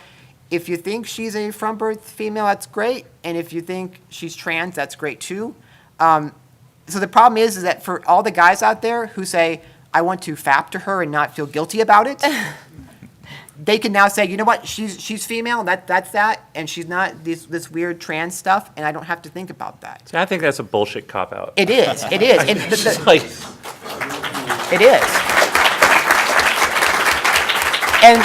if you think she's a from birth female, that's great, and if you think she's trans, that's great too. So the problem is that for all the guys out there who say, I want to fap to her and not feel guilty about it, they can now say, you know what, she's female, that's that, and she's not this weird trans stuff, and I don't have to think about that. See, I think that's a bullshit cop-out. It is. And it is. And,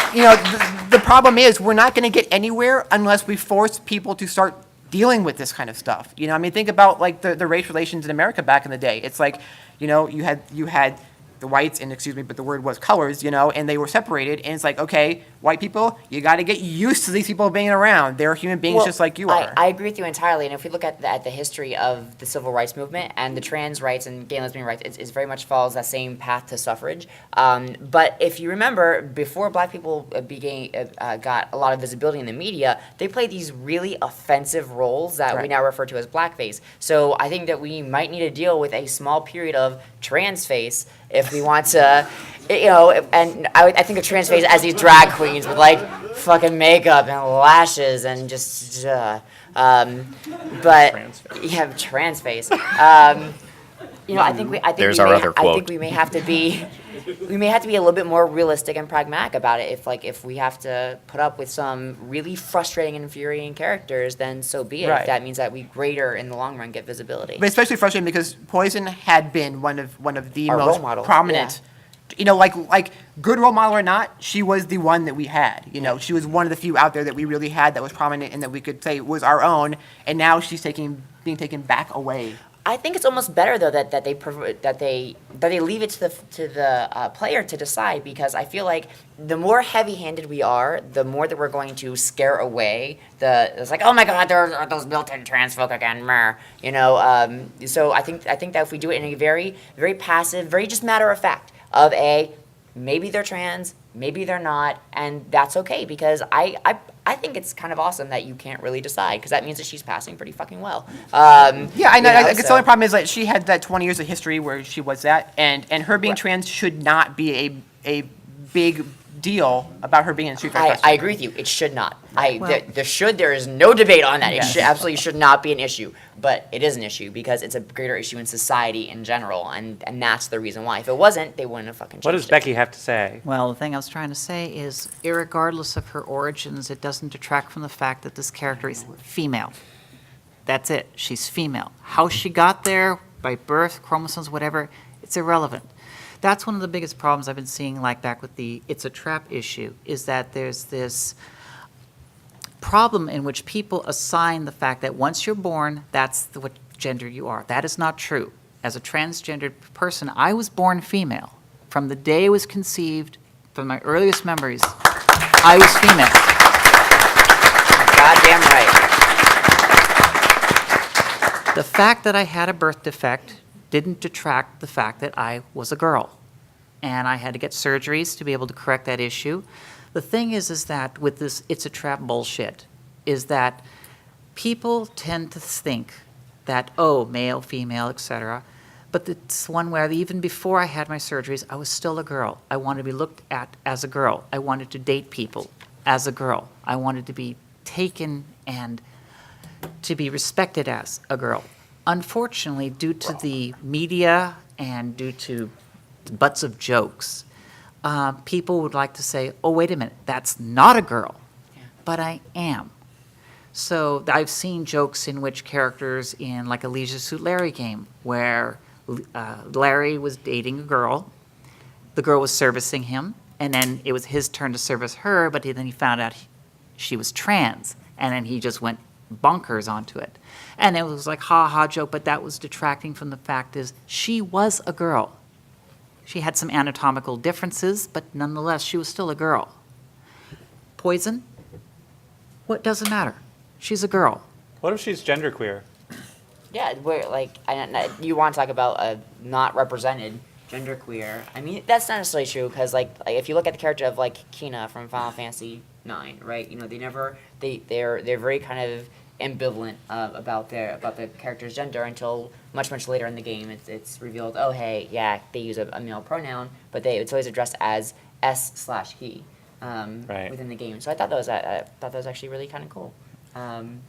the problem is we're not going to get anywhere unless we force people to start dealing with this kind of stuff. Think about, like, the race relations in America back in the day. It's like, you had the whites, and excuse me, but the word was colors, and they were separated, and it's like, okay, white people, you got to get used to these people being around. They're human beings just like you are. I agree with you entirely, and if we look at the history of the civil rights movement and the trans rights and gay and lesbian rights, it very much follows that same path to suffrage. But if you remember, before black people got a lot of visibility in the media, they played these really offensive roles that we now refer to as blackface. So I think that we might need to deal with a small period of trans face if we want to, and I think of trans face as these drag queens with like fucking makeup and lashes and just, but you have trans face. I think we may have to be a little bit more realistic and pragmatic about it. If we have to put up with some really frustrating and infuriating characters, then so be it. Right. If that means that we greater in the long run get visibility. But especially frustrating because Poison had been one of the Our most role models, prominent. Like good role model or not, she was the one that we had. She was one of the few out there that we really had that was prominent and that we could say was our own. And now she's being taken back away. I think it's almost better though that they leave it to the player to decide, because I feel like the more heavy-handed we are, the more that we're going to scare away it's like, oh my God, there are those built-in trans folk again, So I think that if we do it in a very, very passive, very just matter of fact of maybe they're trans, maybe they're not, and that's okay, because I think it's kind of awesome that you can't really decide, because that means that she's passing pretty fucking well. I know. The only problem is that she had that 20 years of history where she was that, and her being trans should not be a big deal about her being in Street Fighter. I agree with you. It should not. There is no debate on that. It absolutely should not be an issue. But it is an issue because it's a greater issue in society in general, and that's the reason why. If it wasn't, they wouldn't have fucking changed it. What does Becky have to say? Well, the thing I was trying to say is, irregardless of her origins, it doesn't detract from the fact that this character is female. That's it. She's female. How she got there, by birth, chromosomes, whatever, it's irrelevant. That's one of the biggest problems I've been seeing, like back with the It's a Trap issue, is that there's this problem in which people assign the fact that once you're born, that's what gender you are. That is not true. As a transgendered person, I was born female. From the day I was conceived, from my earliest memories, I was female. Goddamn right. The fact that I had a birth defect didn't detract the fact that I was a girl. And I had to get surgeries to be able to correct that issue. The thing is that with this It's a Trap bullshit, is that people tend to think that, oh, male, female, etc. But it's one where even before I had my surgeries, I was still a girl. I wanted to be looked at as a girl. I wanted to date people as a girl. I wanted to be taken and to be respected as a girl. Unfortunately, due to the media and due to butts of jokes, people would like to say, oh, wait a minute, that's not a girl, but I am. So I've seen jokes in which characters in like a Leisure Suit Larry game where Larry was dating a girl, the girl was servicing him, and then it was his turn to service her, but then he found out she was trans, and then he just went bonkers onto it. And it was like ha-ha joke, but that was detracting from the fact is she was a girl. She had some anatomical differences, but nonetheless, she was still a girl. Poison? What doesn't matter? She's a girl. What if she's genderqueer? Yeah, we're like, you want to talk about a not represented genderqueer. I mean, that's not necessarily true because, like, if you look at the character of like Kina from Final Fantasy IX, right? You know, they're very kind of ambivalent about the character's gender until much later in the game. It's revealed. Oh, hey, yeah, they use a male pronoun, but it's always addressed as S/he Right. within the game. So I thought that was actually really kind of cool.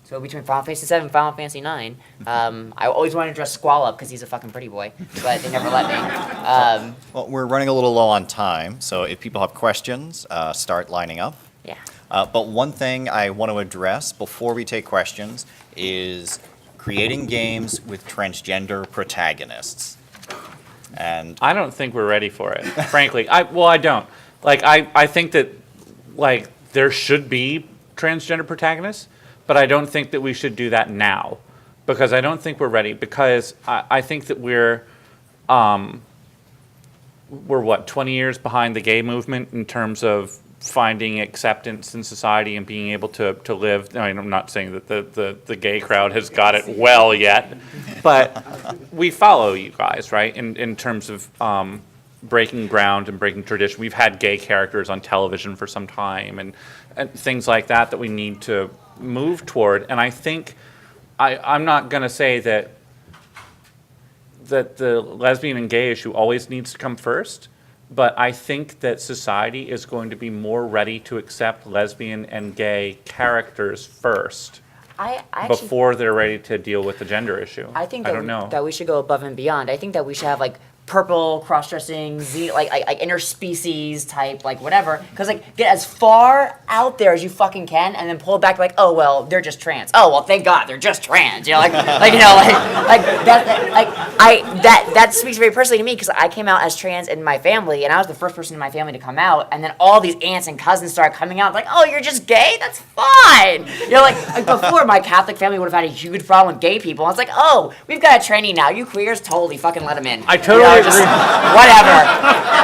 So between Final Fantasy VII and Final Fantasy IX, I always wanted to dress Skuul up because he's a fucking pretty boy, but they never let me. Well, we're running a little low on time, so if people have questions, start lining up. Yeah. But one thing I want to address before we take questions is creating games with transgender protagonists. And I don't think we're ready for it, frankly. I don't. Like, I think that, like, there should be transgender protagonists, but I don't think that we should do that now, because I don't think we're ready, because I think that we're what, 20 years behind the gay movement in terms of finding acceptance in society and being able to live. I mean, I'm not saying that the gay crowd has got it well yet, but we follow you guys, right, in terms of breaking ground and breaking tradition. We've had gay characters on television for some time and things like that we need to move toward. And I think I'm not going to say that the lesbian and gay issue always needs to come first, but I think that society is going to be more ready to accept lesbian and gay characters first I actually, before they're ready to deal with the gender issue. I think I don't know. that we should go above and beyond. I think that we should have like purple cross-dressing, like interspecies type, like whatever. Because like get as far out there as you fucking can, and then pull it back like, oh well, they're just trans. Oh well, thank God they're just trans. You know, that speaks very personally to me because I came out as trans in my family, and I was the first person in my family to come out, and then all these aunts and cousins started coming out like, oh, you're just gay? That's fine. You know, like before my Catholic family would have had a huge problem with gay people. I was like, oh, we've got a trainee now. You queers, totally fucking let them in. I totally agree. Whatever.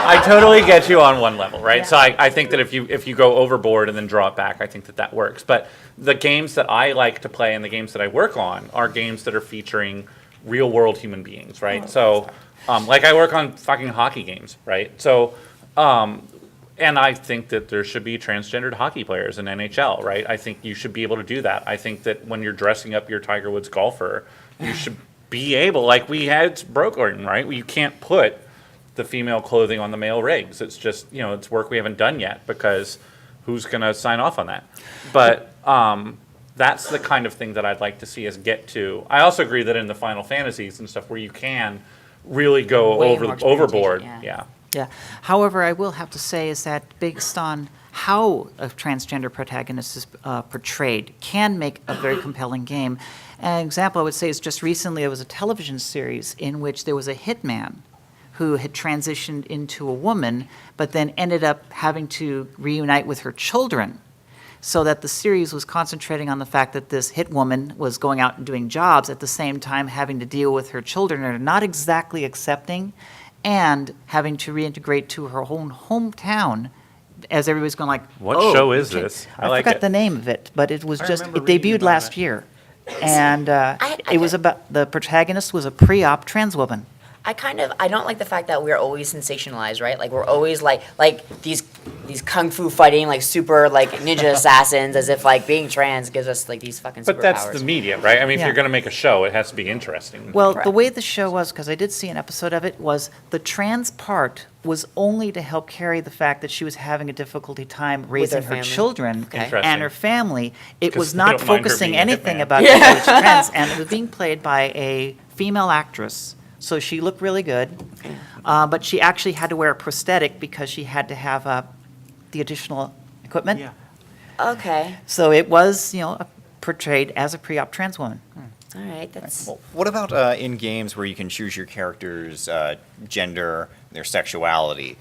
I totally get you on one level, right? Yeah. So I think that if you go overboard and then draw it back, I think that works. But the games that I like to play and the games that I work on are games that are featuring real world human beings, right? So, like I work on fucking hockey games, right? So, and I think that there should be transgendered hockey players in NHL, right? I think you should be able to do that. I think that when you're dressing up your Tiger Woods golfer, you should be able, like we had Brooklyn, right? You can't put the female clothing on the male rigs. It's just, it's work we haven't done yet because who's going to sign off on that? But that's the kind of thing that I'd like to see us get to. I also agree that in the Final Fantasies and stuff where you can really go overboard. Yeah. Yeah. However, I will have to say is that based on how a transgender protagonist is portrayed can make a very compelling game. An example I would say is just recently there was a television series in which there was a hitman who had transitioned into a woman, but then ended up having to reunite with her children, so that the series was concentrating on the fact that this hit woman was going out and doing jobs at the same time having to deal with her children and are not exactly accepting, and having to reintegrate to her own hometown as everybody's going like, What "Oh, show is okay." this? I I like forgot it. the name of it, but it was I just, remember it reading debuted about last it. year. And I it was about, the protagonist was a pre-op trans woman. I don't like the fact that we're always sensationalized, right? Like we're always like these kung fu fighting like super like ninja assassins, as if like being trans gives us like these fucking superpowers. But that's the media, right? I mean, if Yeah. you're going to make a show, it has to be interesting. Well, the Correct. way the show was, because I did see an episode of it, was the trans part was only to help carry the fact that she was having a difficulty time raising her family. children Okay. Interesting. and her family. It 'Cause was they not don't mind her focusing being a anything hitman. about that she was trans, and it was being played by a female actress. So she looked really good, but she actually had to wear a prosthetic because she had to have the additional equipment. Yeah. Okay, So it was, portrayed as a pre-op trans woman. all right, that's Well, what about in games where you can choose your character's gender, their sexuality?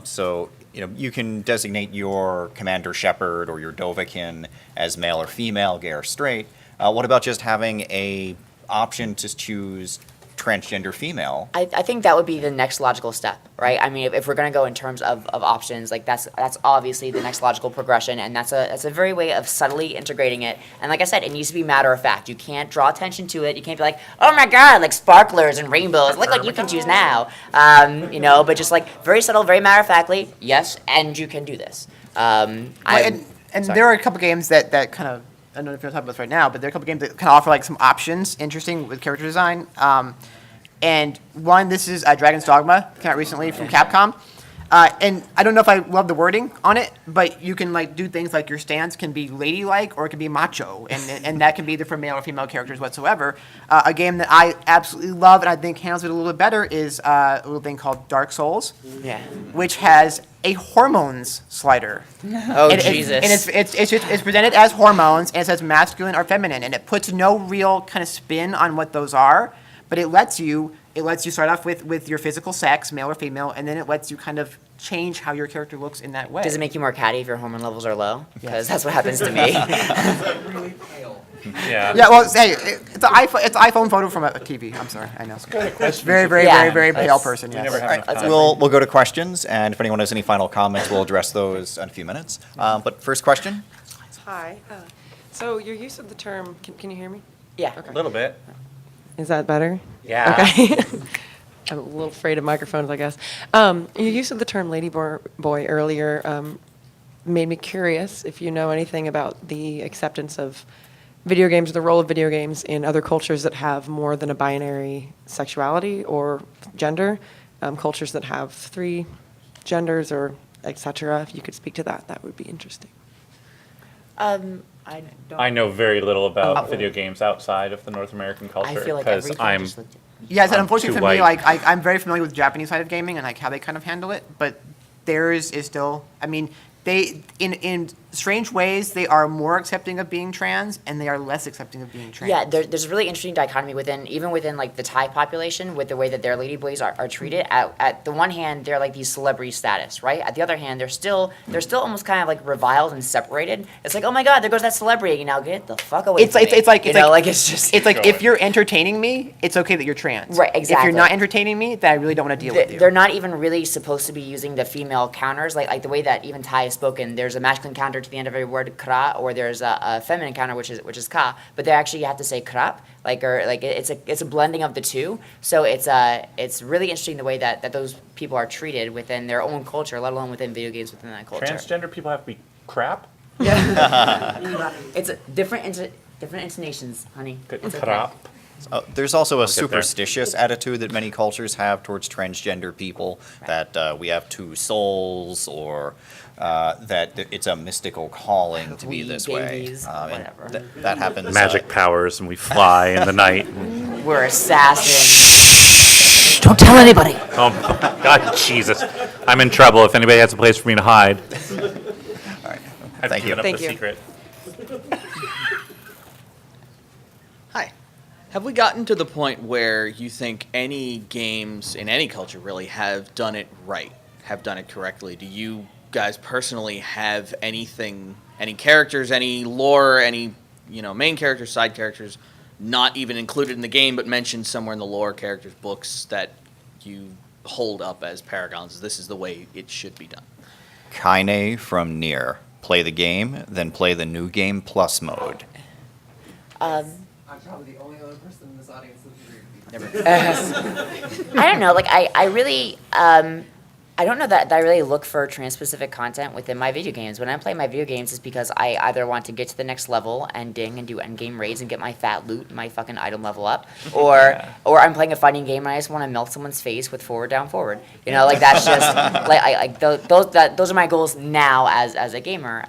So you can designate your Commander Shepard or your Dovahkiin as male or female, gay or straight. What about just having a option to choose transgender female? I think that would be the next logical step, right? I mean, if we're going to go in terms of options, like that's obviously the next logical progression, and that's a very way of subtly integrating it. And like I said, it needs to be matter of fact. You can't draw attention to it. You can't be like, oh my god, like sparklers and rainbows. Look like you can choose now, but just like very subtle, very matter of factly. Yes, and you can do this. And Sorry. there are a couple games that kind of, I don't know if you're talking about this right now, but there are a couple games that kind of offer like some options, interesting with character design. And one, this is Dragon's Dogma, came out recently from Capcom. And I don't know if I love the wording on it, but you can like do things like your stance can be ladylike or it can be macho, and that can be either for male or female characters whatsoever. A game that I absolutely love and I think handles it a little bit better is a little thing called Dark Souls, Yeah. which has a hormones slider. Oh And Jesus. it's presented as hormones, and it says masculine or feminine, and it puts no real kind of spin on what those are, but it lets you start off with your physical sex, male or female, and then it lets you kind of change how your character looks in that way. Does it make you more catty if your hormone levels are low? Because that's what happens to me. Really pale. Yeah. Yeah, well, hey, it's an iPhone photo from a TV. I'm sorry, I know. It's very, very, Yeah, very, very pale that's- person. We Yes. never have enough let's time. We'll go to questions, and if anyone has any final comments, we'll address those in a few minutes. But first question? Hi. So your use of the term, can you hear me? Yeah. A little bit. Is that better? Yeah. Okay. I'm a little afraid of microphones, I guess. Your use of the term lady boy earlier made me curious if you know anything about the acceptance of video games, the role of video games in other cultures that have more than a binary sexuality or gender, cultures that have 3 genders or etc. If you could speak to that, that would be interesting. I know very little about video games outside of the North American I culture feel like because everything I'm just looked. Yes, and I'm unfortunately too for me, white. like I'm very familiar with the Japanese side of gaming and like how they kind of handle it, but theirs is still. I mean, they in strange ways they are more accepting of being trans, and they are less accepting of being trans. Yeah, there's a really interesting dichotomy even within like the Thai population with the way that their ladyboys are treated. At the one hand, they're like these celebrity status, right? At the other hand, they're still almost kind of like reviled and separated. It's like, oh my God, there goes that celebrity. Now get the fuck away It's from like me. it's like you know, like it's just it's like Sure. if you're entertaining me, it's okay that you're trans. Right, If exactly. you're not entertaining me, then I really don't want to deal with you. they're not even really supposed to be using the female counters like the way that even Thai is spoken. There's a masculine counter to the end of every word, kra, or there's a feminine counter which is ka. But they actually you have to say krap, it's a blending of the two. So it's really interesting the way that those people are treated within their own culture, let alone within video games within that culture. transgender people have to be crap. It's different intonations, honey. Good It's okay. crap. There's also a there. superstitious attitude that many cultures have towards transgender people, that we have 2 souls, or that it's a mystical calling to be We this way. babies, And whatever. that happens. Magic powers and we fly in the night. We're assassins. Don't tell anybody. Oh God, Jesus! I'm in trouble. If anybody has a place for me to hide. I've Thank you. given up Thank the you. secret. Hi. Have we gotten to the point where you think any games in any culture really have done it right, have done it correctly? Do you guys personally have anything, any characters, any lore, any, main characters, side characters, not even included in the game, but mentioned somewhere in the lore, characters, books that you hold up as paragons? This is the way it should be done. Kaine from Nier. Play the game, then play the new game plus mode. I'm probably the only other person in this audience that would agree with you. I don't know. Like I really, I don't know that I really look for trans-specific content within my video games. When I play my video games, it's because I either want to get to the next level and ding and do endgame raids and get my fat loot, my fucking item level up, or I'm playing a fighting game and I just want to melt someone's face with forward down forward. Like that's just like those are my goals now as a gamer.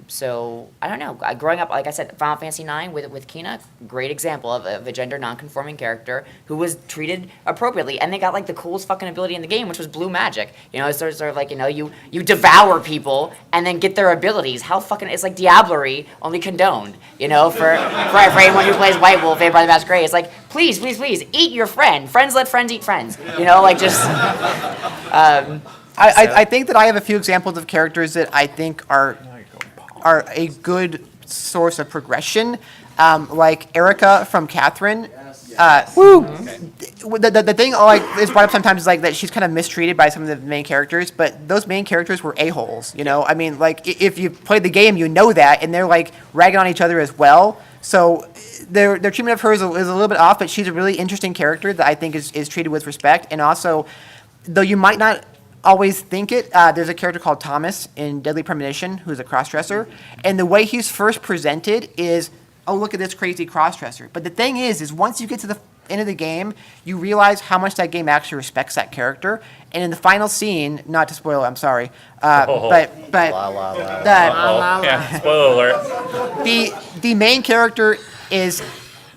So I don't know. Growing up, like I said, Final Fantasy IX with Kina, great example of a gender non-conforming character who was treated appropriately, and they got like the coolest fucking ability in the game, which was blue magic. It's sort of like, you devour people and then get their abilities. How fucking, it's like diablerie, only condoned, for anyone who plays White Wolf, Vampire the Masquerade. It's like, please, eat your friend. Friends let friends eat friends. I think that I have a few examples of characters that I think are a good source of progression, like Erica from Catherine. The thing is brought up sometimes is like that she's kind of mistreated by some of the main characters, but those main characters were a-holes, I mean, like, if you played the game, that, and they're, like, ragging on each other as well. So their treatment of her is a little bit off, but she's a really interesting character that I think is treated with respect. And also, though you might not always think it, there's a character called Thomas in Deadly Premonition who's a crossdresser, and the way he's first presented is, oh, look at this crazy crossdresser. But the thing is once you get to the end of the game, you realize how much that game actually respects that character. And in the final scene, not to spoil it, I'm sorry, but Yeah, spoiler alert. the main character is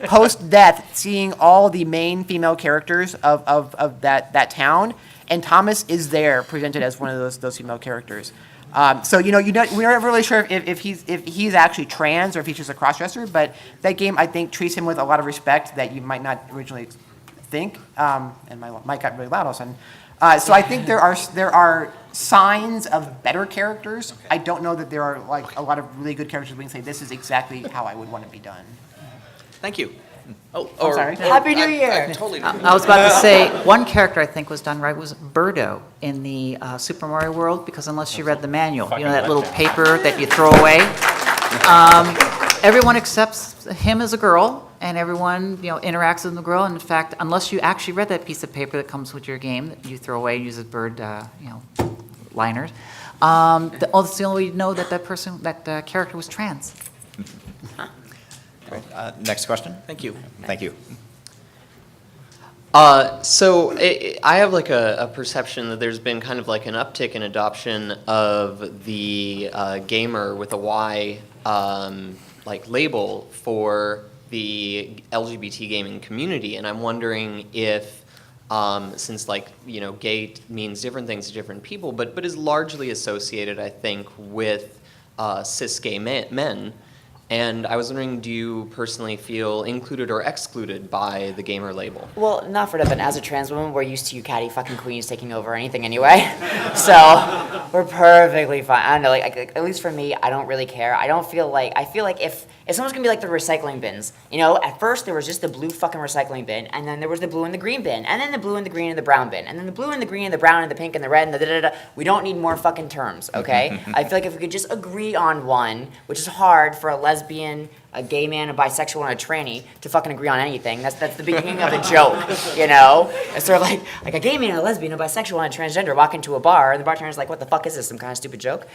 post-death seeing all the main female characters of that town, and Thomas is there presented as one of those female characters. So we're not really sure if he's actually trans or if he's just a crossdresser, but that game I think treats him with a lot of respect that you might not originally think. And my mic got really loud all of a sudden. So I think there are signs of better characters. I don't know that there are like a lot of really good characters we can say this is exactly how I would want to be done. Thank you. I'm sorry. Happy New Year! I totally didn't. I was about to say, one character I think was done right was Birdo in the Super Mario World, because unless you read the manual, that little paper that you throw away, everyone accepts him as a girl, and everyone, interacts with the girl. And in fact, unless you actually read that piece of paper that comes with your game that you throw away and use as bird, liners, that's the only way you know that character was trans. Next question. Thank you. Thank you. So I have like a perception that there's been kind of like an uptick in adoption of the gamer with a Y like label for the LGBT gaming community, and I'm wondering if since gay means different things to different people, but is largely associated, I think, with cis gay men. And I was wondering, do you personally feel included or excluded by the gamer label? Well, not for nothing. As a trans woman, we're used to you catty fucking queens taking over anything anyway. So we're perfectly fine. I don't know, like at least for me, I don't really care. I feel like if someone's gonna be like the recycling bins, at first there was just the blue fucking recycling bin, and then there was the blue and the green bin, and then the blue and the green and the brown bin, and then the blue and the green and the brown and the pink and the red and the da-da-da. We don't need more fucking terms, okay? I feel like if we could just agree on one, which is hard for a lesbian, a gay man, a bisexual, and a tranny to fucking agree on anything. That's the beginning of a joke, It's sort of like a gay man, a lesbian, a bisexual, and a transgender walk into a bar, and the bartender's like, what the fuck is this, some kind of stupid joke?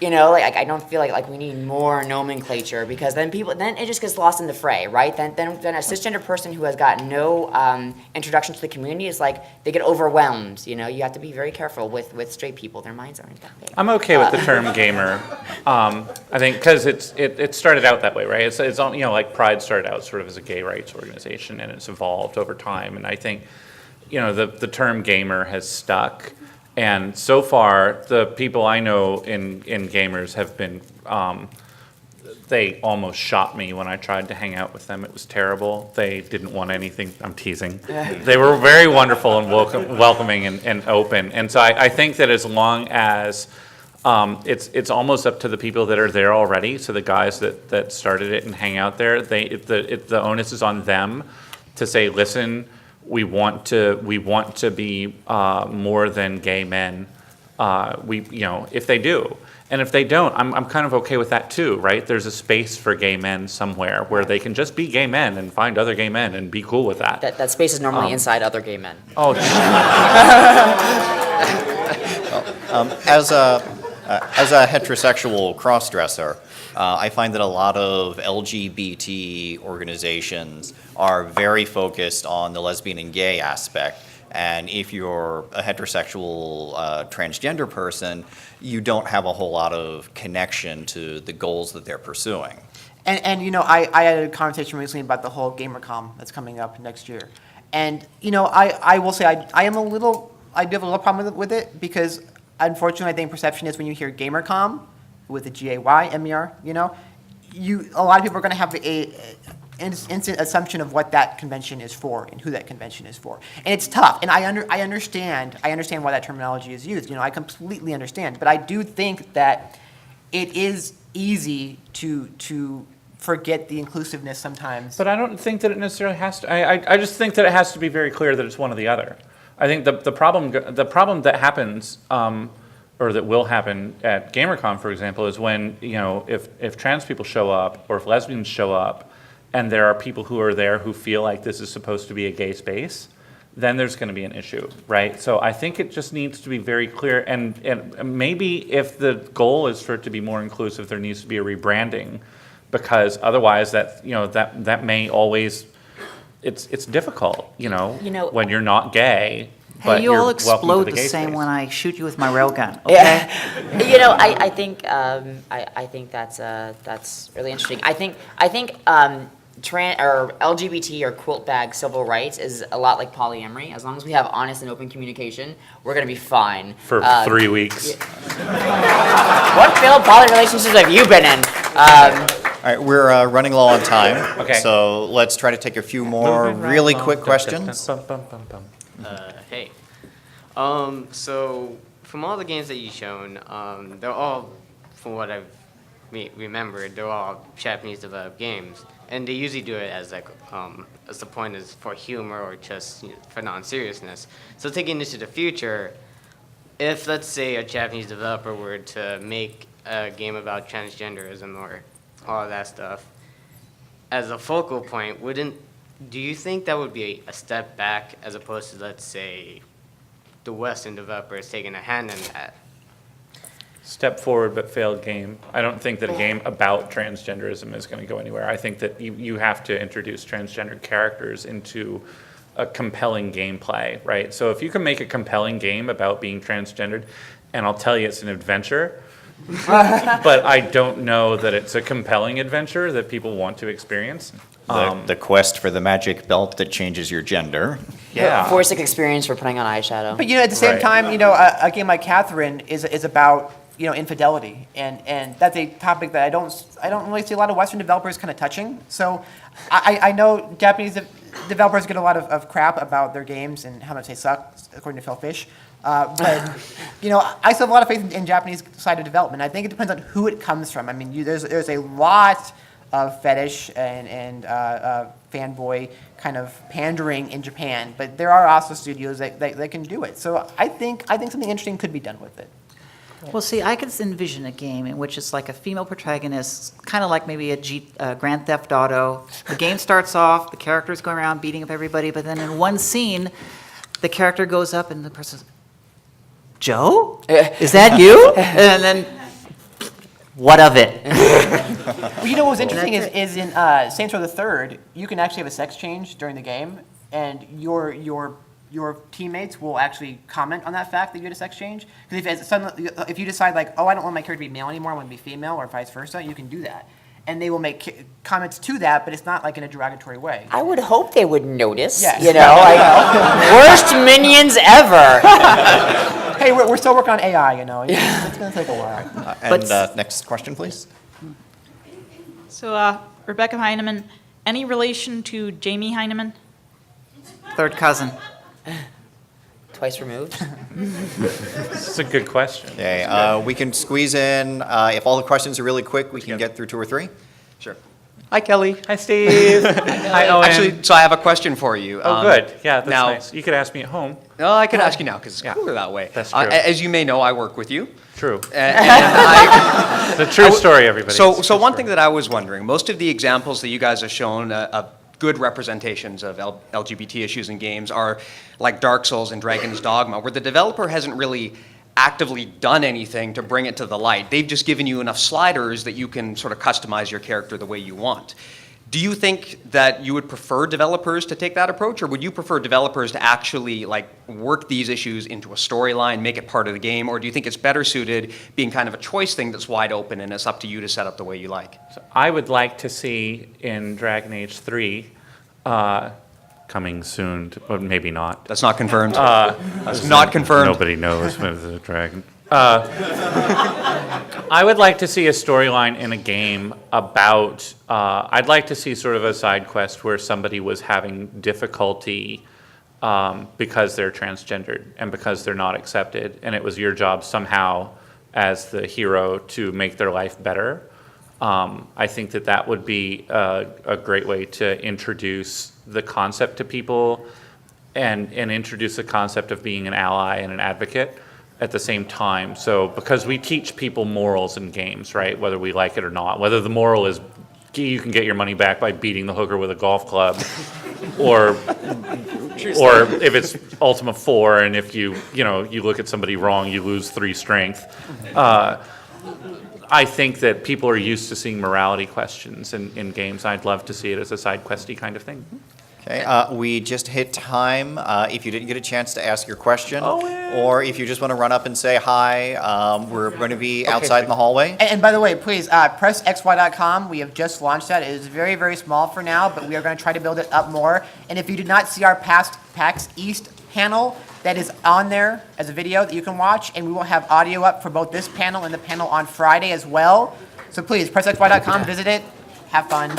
I don't feel like we need more nomenclature, because then it just gets lost in the fray, right? Then a cisgender person who has got no introduction to the community is like, they get overwhelmed, You have to be very careful with straight people. Their minds aren't that big. I'm okay with the term gamer. I think because it started out that way, right? It's like Pride started out sort of as a gay rights organization, and it's evolved over time. And I think, the term gamer has stuck. And so far, the people I know in gamers have been, they almost shot me when I tried to hang out with them. It was terrible. They didn't want anything. I'm teasing. They were very wonderful and welcoming and open. And so I think that as long as it's almost up to the people that are there already. So the guys that started it and hang out there, the onus is on them to say, listen, we want to be more than gay men. If they do. And if they don't, I'm kind of okay with that too, right? There's a space for gay men somewhere where they can just be gay men and find other gay men and be cool with that. That space is normally inside other gay men. Oh, As a heterosexual crossdresser, I find that a lot of LGBT organizations are very focused on the lesbian and gay aspect. And if you're a heterosexual transgender person, you don't have a whole lot of connection to the goals that they're pursuing. And I had a conversation recently about the whole GamerCom that's coming up next year. And, I will say I do have a little problem with it because, unfortunately, I think perception is when you hear GamerCom with the GAYMER, a lot of people are going to have an instant assumption of what that convention is for and who that convention is for. And it's tough. And I understand why that terminology is used. I completely understand. But I do think that it is easy to forget the inclusiveness sometimes. But I don't think that it necessarily has to. I just think that it has to be very clear that it's one or the other. I think the problem that happens or that will happen at GamerCon, for example, is when if trans people show up or if lesbians show up, and there are people who are there who feel like this is supposed to be a gay space, then there's going to be an issue, right? So I think it just needs to be very clear, and maybe if the goal is for it to be more inclusive, there needs to be a rebranding, because otherwise that may always, it's difficult, when you're not gay. Hey, you all explode the same when I shoot you with my railgun. Okay. I think that's really interesting. I think LGBT or quilt bag civil rights is a lot like polyamory. As long as we have honest and open communication, we're gonna be fine. For 3 weeks. What failed poly relationships have you been in? All right, we're running low on time. Okay. So let's try to take a few more really quick questions. Hey. So from all the games that you've shown, they're all, from what I've remembered, they're all Japanese developed games, and they usually do it as the point is for humor or just for non-seriousness. So taking this to the future, if let's say a Japanese developer were to make a game about transgenderism or all of that stuff, as a focal point, do you think that would be a step back as opposed to, let's say, the Western developers taking a hand in that? Step forward but failed game. I don't think that a game about transgenderism is going to go anywhere. I think that you have to introduce transgender characters into a compelling gameplay, right? So if you can make a compelling game about being transgendered, and I'll tell you it's an adventure, but I don't know that it's a compelling adventure that people want to experience. The quest for the magic belt that changes your gender. Yeah. 4-6 experience for putting on eyeshadow. But at the same Right. time, a game like Catherine is about infidelity, and that's a topic that I don't really see a lot of Western developers kind of touching. So I know Japanese developers get a lot of crap about their games and how much they suck, according to Phil Fish. But I still have a lot of faith in Japanese side of development. I think it depends on who it comes from. I mean, there's a lot of fetish and fanboy kind of pandering in Japan, but there are also studios that can do it. So I think something interesting could be done with it. Well, see, I could envision a game in which it's like a female protagonist, kind of like maybe a Grand Theft Auto. The game starts off, the character's going around beating up everybody, but then in one scene, the character goes up and the person says, "Joe? Is that you?" And then, what of it? Well, what's interesting is in Saints Row the Third, you can actually have a sex change during the game, and your teammates will actually comment on that fact that you had a sex change. Because if you decide I don't want my character to be male anymore, I want to be female, or vice versa, you can do that. And they will make comments to that, but it's not in a derogatory way. I would hope they would notice. Yes. Worst minions ever. Hey, we're still working on AI, you know. It's going to take a while. And next question, please. So, Rebecca Heineman, any relation to Jamie Heineman? Third cousin. Twice removed. That's a good question. Okay, we can squeeze in, if all the questions are really quick, we can get through 2 or 3. Sure. Hi, Kelly. Hi, Steve. Hi, Owen. Actually, so I have a question for you. Oh, good. Yeah, that's now, nice. You could ask me at home. No, I could ask you now because it's cooler that way. That's true. As you may know, I work with you. True. And It's a true story, everybody. So one thing that I was wondering, most of the examples that you guys have shown of good representations of LGBT issues in games are like Dark Souls and Dragon's Dogma, where the developer hasn't really actively done anything to bring it to the light. They've just given you enough sliders that you can sort of customize your character the way you want. Do you think that you would prefer developers to take that approach, or would you prefer developers to actually like work these issues into a storyline, make it part of the game, or do you think it's better suited being kind of a choice thing that's wide open and it's up to you to set up the way you like? So I would like to see in Dragon Age 3, coming soon, but maybe not. That's not confirmed. That's not confirmed. Nobody knows with the dragon. I would like to see a storyline in a game about, I'd like to see sort of a side quest where somebody was having difficulty because they're transgendered and because they're not accepted, and it was your job somehow as the hero to make their life better. I think that that would be a great way to introduce the concept to people and introduce the concept of being an ally and an advocate at the same time. So because we teach people morals in games, right, whether we like it or not, whether the moral is you can get your money back by beating the hooker with a golf club or if it's Ultima 4 and if you look at somebody wrong, you lose 3 strength. I think that people are used to seeing morality questions in games. I'd love to see it as a side questy kind of thing. Okay, we just hit time. If you didn't get a chance to ask your question, or if you just want to run up and say hi, we're going to be outside in the hallway. And by the way, please, pressxy.com, we have just launched that. It is very, very small for now, but we are going to try to build it up more. And if you did not see our past PAX East panel, that is on there as a video that you can watch, and we will have audio up for both this panel and the panel on Friday as well. So please, pressxy.com, visit it, have fun.